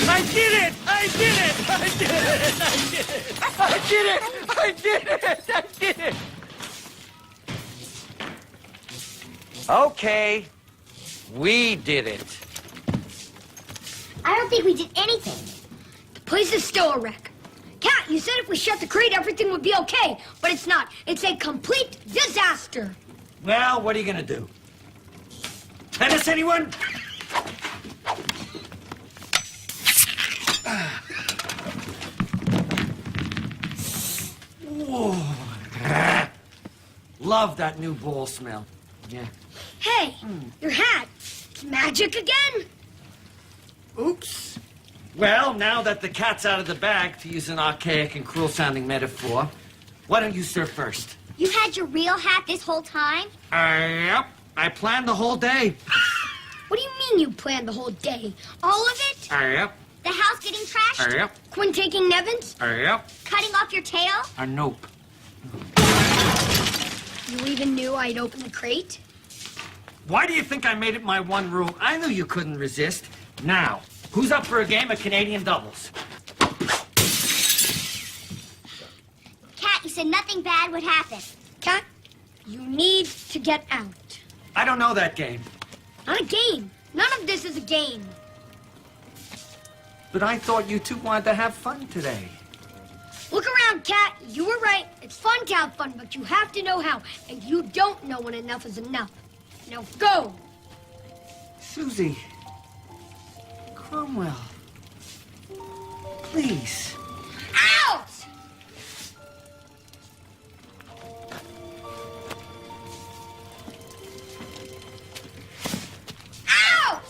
I did it! I did it! I did it! I did it! I did it! I did it! I did it! Okay, we did it. I don't think we did anything. The place is still a wreck. Cat, you said if we shut the crate, everything would be okay. But it's not. It's a complete disaster. Well, what are you gonna do? Tennis, anyone? Whoa. Love that new bowl smell. Yeah. Hey, your hat. It's magic again? Oops. Well, now that the cat's out of the bag, to use an archaic and cruel-sounding metaphor, why don't you serve first? You had your real hat this whole time? Yep. I planned the whole day. What do you mean you planned the whole day? All of it? Yep. The house getting trashed? Yep. Quinn taking Nevins? Yep. Cutting off your tail? Nope. You even knew I'd open the crate? Why do you think I made it my one rule? I knew you couldn't resist. Now, who's up for a game of Canadian doubles? Cat, you said nothing bad would happen. Cat, you need to get out. I don't know that game. Not a game. None of this is a game. But I thought you two wanted to have fun today. Look around, Cat. You were right. It's fun to have fun, but you have to know how. And you don't know when enough is enough. Now go! Susie. Cromwell. Please. Out! Out!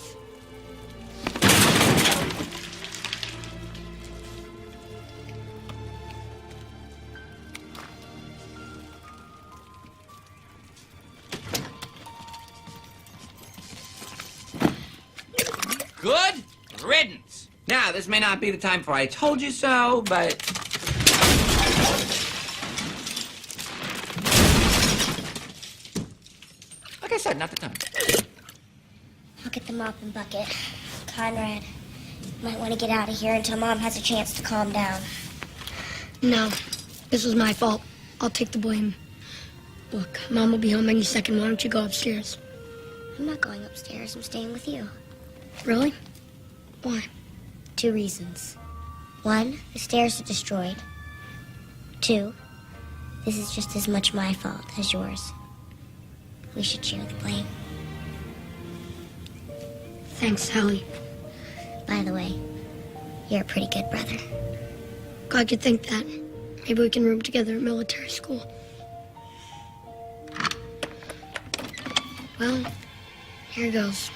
Good riddance. Now, this may not be the time for I told you so, but... Like I said, not the time. Look at the mop and bucket. Conrad, you might want to get out of here until Mom has a chance to calm down. No, this was my fault. I'll take the blame. Look, Mom will be home any second. Why don't you go upstairs? I'm not going upstairs. I'm staying with you. Really? Why? 2 reasons. 1, the stairs are destroyed. 2, this is just as much my fault as yours. We should share the blame. Thanks, Sally. By the way, you're a pretty good brother. God could think that. Maybe we can room together at military school. Well, here goes.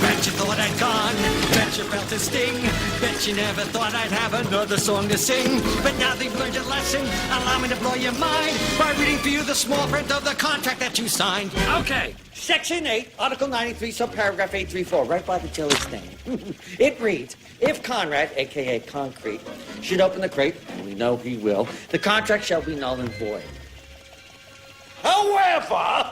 Bet you thought I'd gone, bet you felt a sting, bet you never thought I'd have another song to sing. But now they've learned your lesson, allow me to blow your mind by reading for you the small print of the contract that you signed. Okay, Section 8, Article 93, subparagraph 834, right by the Tilly's name. It reads, if Conrad, a.k.a. Concrete, should open the crate, and we know he will, the contract shall be null and void. However,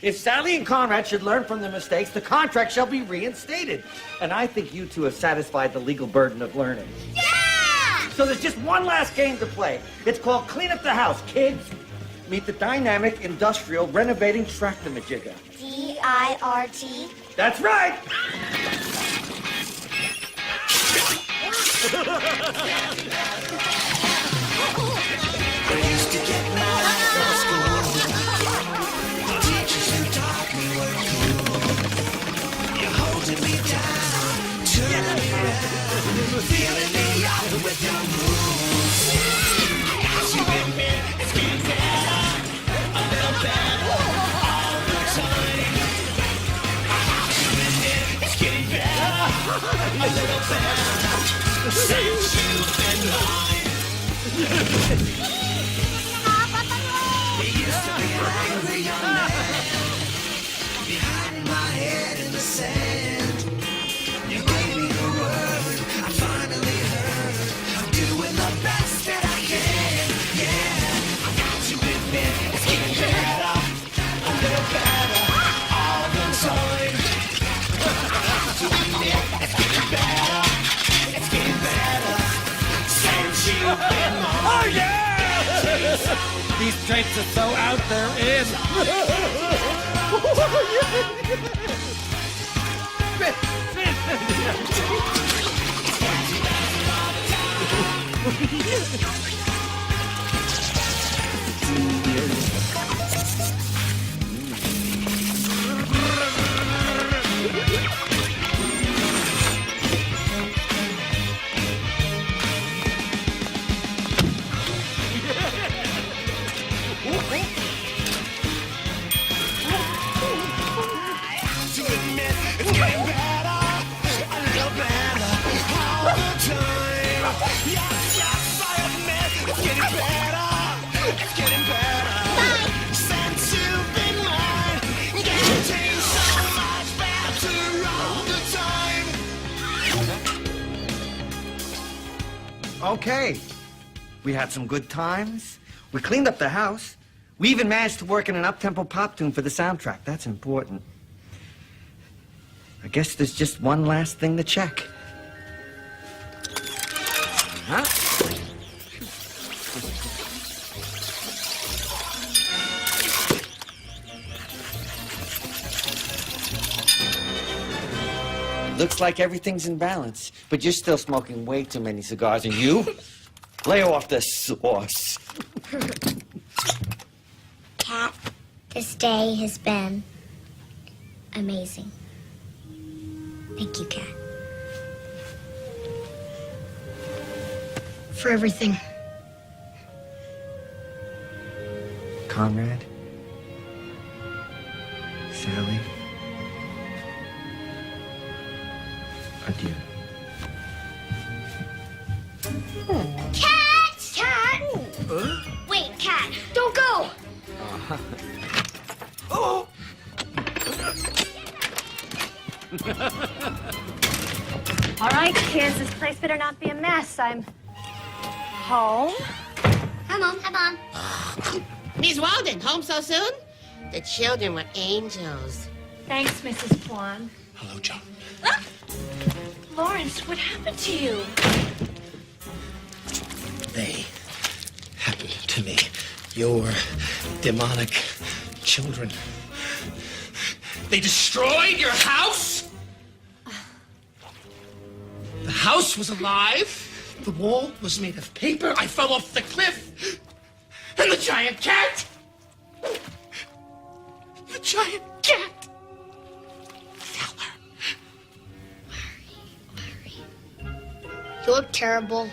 if Sally and Conrad should learn from their mistakes, the contract shall be reinstated. And I think you two have satisfied the legal burden of learning. Yeah! So there's just one last game to play. It's called Clean Up the House, kids. Meet the dynamic, industrial, renovating tractor-majigger. D-I-R-T? That's right! I used to get mad from school. Teachers who taught me were cool. You're holding me down, turning me around, feeling me out with your moves. I got you in me, it's getting better, a little better all the time. I got you in me, it's getting better, a little better since you've been mine. We used to be an angry young man, behind my head in the sand. You gave me the word, I finally heard. I'm doing the best that I can, yeah. I got you with me, it's getting better, a little better, all the time. I got you with me, it's getting better, since you've been mine. Oh, yeah! These traits are so out there in. Okay. We had some good times. We cleaned up the house. We even managed to work in an up-tempo pop tune for the soundtrack. That's important. I guess there's just one last thing to check. Huh? Looks like everything's in balance, but you're still smoking way too many cigars, and you? Lay off the sauce. Cat, this day has been amazing. Thank you, Cat. For everything. Conrad? Sally? Adieu. Cat! Cat! Wait, Cat, don't go! Oh! All right, kids, this place better not be a mess. I'm home. Hi, Mom. Hi, Mom. Miss Walden, home so soon? The children were angels. Thanks, Mrs. Kwan. Hello, John. Lawrence, what happened to you? They happened to me. Your demonic children. They destroyed your house? The house was alive. The wall was made of paper. I fell off the cliff. And the giant cat. The giant cat. You look terrible.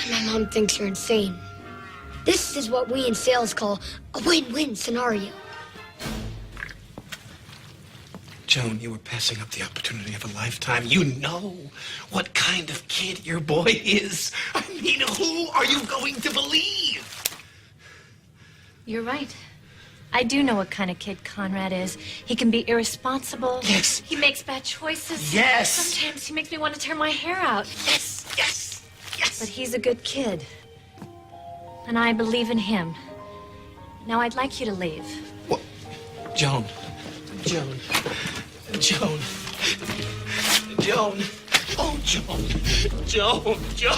And my mom thinks you're insane. This is what we in sales call a win-win scenario. Joan, you were passing up the opportunity of a lifetime. You know what kind of kid your boy is. I mean, who are you going to believe? You're right. I do know what kind of kid Conrad is. He can be irresponsible. Yes. He makes bad choices. Yes. Sometimes he makes me want to tear my hair out. Yes, yes, yes. But he's a good kid. And I believe in him. Now I'd like you to leave. What? Joan. Joan. Joan. Joan. Oh, Joan. Joan. Joan.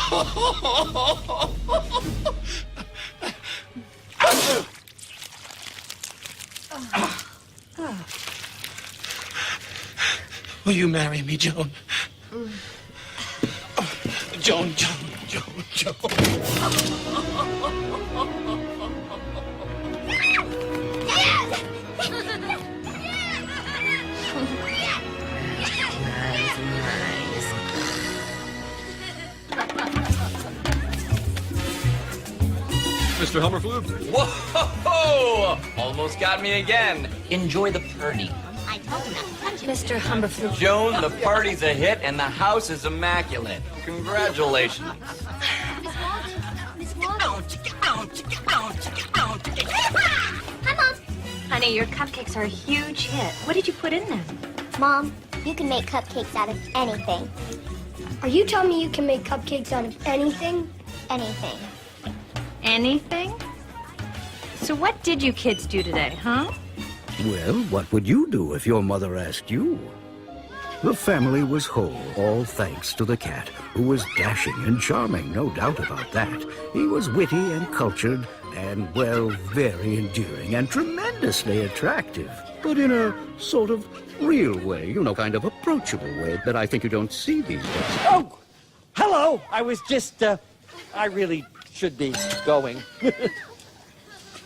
Will you marry me, Joan? Joan, Joan, Joan, Joan. Mr. Hummerflug? Whoa! Almost got me again. Enjoy the party. I told him not to touch it. Mr. Humberflew. Joan, the party's a hit and the house is immaculate. Congratulations. Miss Walden. Hi, Mom. Honey, your cupcakes are a huge hit. What did you put in them? Mom, you can make cupcakes out of anything. Are you telling me you can make cupcakes out of anything? Anything. Anything? So what did you kids do today, huh? Well, what would you do if your mother asked you? The family was whole, all thanks to the cat, who was dashing and charming, no doubt about that. He was witty and cultured and, well, very endearing and tremendously attractive. But in a sort of real way, you know, kind of approachable way that I think you don't see these days. Oh! Hello! I was just, I really should be going.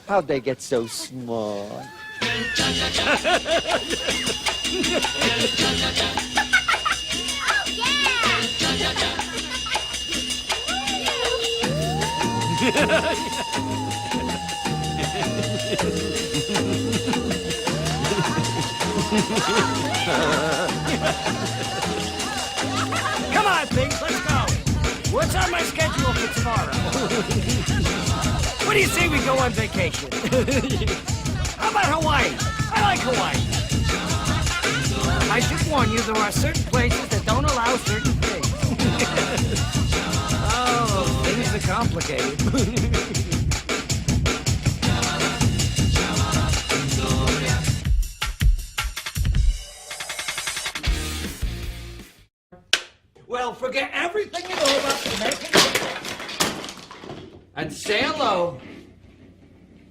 How'd they get so small? Come on, things, let's go. What's on my schedule for tomorrow? What do you say we go on vacation? How about Hawaii? I like Hawaii. I should warn you, there are certain places that don't allow certain things. complicated. Well, forget everything you know about Jamaican and say hello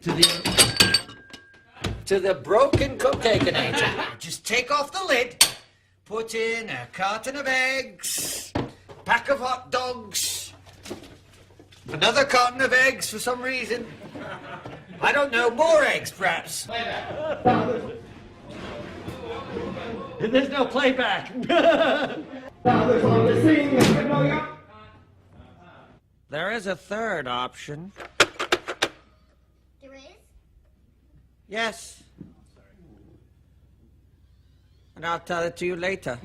to the broken cupcakeinator. Just take off the lid, put in a carton of eggs, pack of hot dogs, another carton of eggs for some reason. I don't know, more eggs perhaps. There's no playback. There is a third option. There is? Yes. And I'll tell it to you later.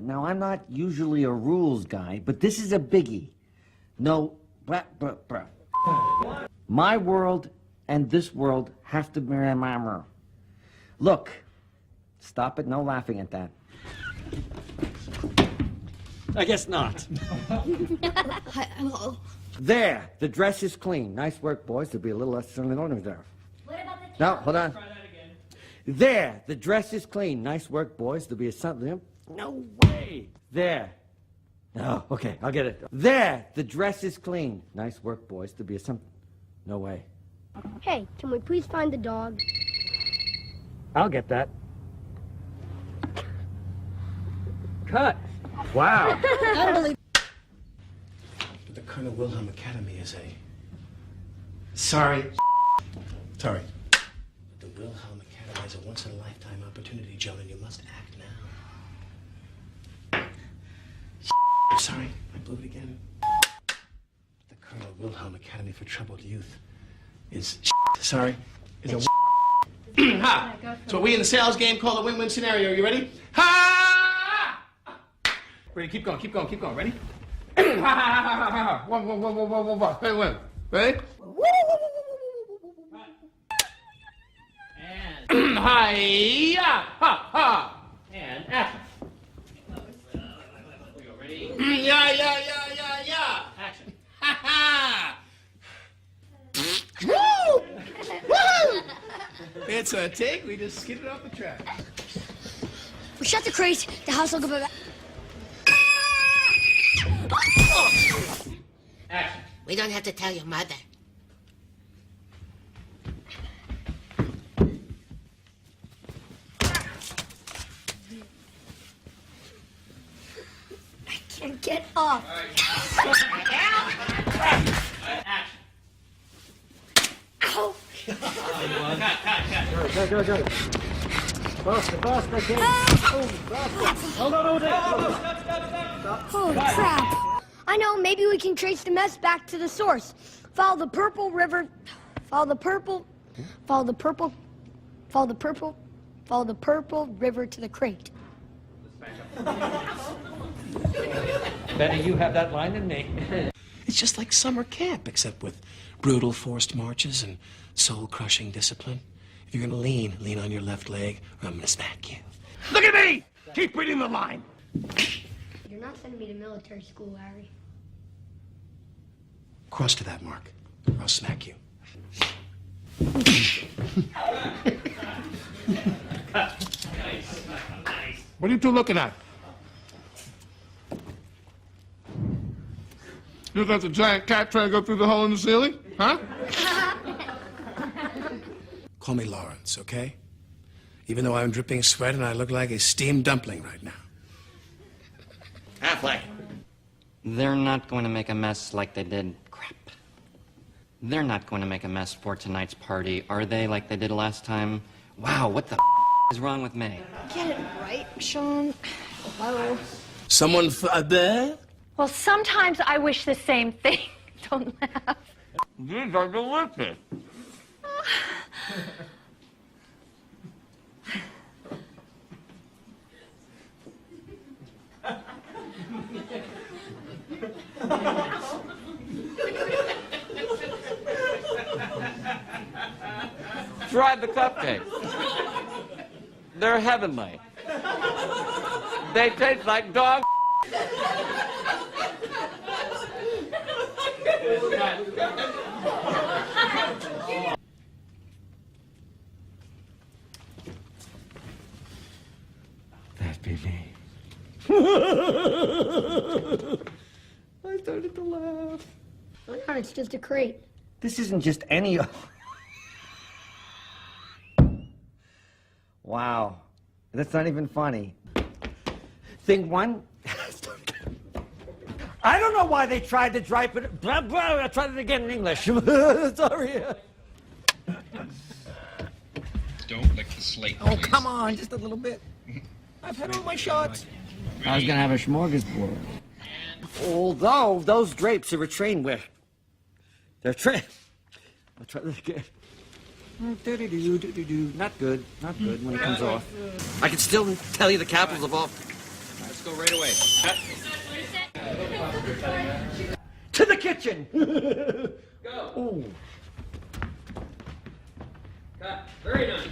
Now, I'm not usually a rules guy, but this is a biggie. No, my world and this world have to mirror my mirror. Look, stop it, no laughing at that. I guess not. Hello. There, the dress is clean. Nice work, boys. There'll be a little less than orders there. What about the No, hold on. There, the dress is clean. Nice work, boys. There'll be a something. No way. There. Oh, okay, I'll get it. There, the dress is clean. Nice work, boys. There'll be a something. No way. Hey, can we please find the dog? I'll get that. Cut. Wow. Totally. But the Colonel Wilhelm Academy is a... Sorry. Sorry. The Wilhelm Academy is a once-in-a-lifetime opportunity, Joan, and you must act now. Sorry, I blew it again. The Colonel Wilhelm Academy for Troubled Youth is... Sorry. Is a... Ha! It's what we in the sales game call a win-win scenario. You ready? Ha! Ready? Keep going, keep going, keep going. Ready? Ha ha ha ha ha ha! One, one, one, one, one, one, one. Hey, win. Ready? And hi-ya! Ha ha! And action. Yeah, yeah, yeah, yeah, yeah! Action. Ha ha! Woo! Woo! It's a take. We just skidded off the track. We shut the crate. The house will go back. Action. We don't have to tell your mother. I can't get up. Ow! Go. Faster, kid. Holy crap. I know, maybe we can trace the mess back to the source. Follow the purple river. Follow the purple river to the crate. Better you have that line than me. It's just like summer camp, except with brutal forced marches and soul-crushing discipline. If you're gonna lean on your left leg, or I'm gonna smack you. Look at me! Keep reading the line. You're not sending me to military school, Harry. Cross to that mark, or I'll smack you. What are you two looking at? You got the giant cat trying to go through the hole in the ceiling? Huh? Call me Lawrence, okay? Even though I'm dripping sweat and I look like a steamed dumpling right now. Affleck. They're not going to make a mess like they did. Crap. They're not going to make a mess for tonight's party, are they, like they did last time? Wow, what the is wrong with me? Get it right, Sean. Hello. Someone there? Well, sometimes I wish the same thing. Don't laugh. These are delicious. Try the cupcakes. They're heavenly. They taste like dog. That'd be me. I started to laugh. Oh, no, it's just a crate. This isn't just any. Wow. That's not even funny. Thing one. I don't know why they tried to drive it. Blah, blah. I tried it again in English. Sorry. Don't lick the slate, Oh, come on, just a little bit. I've had all my shots. I was gonna have a smorgasbord. Although those drapes are a train wick. They're I'll try this again. Not good. Not good when it comes off. I can still tell you the capitals of all. Let's go right away. Cut. To the kitchen. Go. Ooh. Cut. Very nice.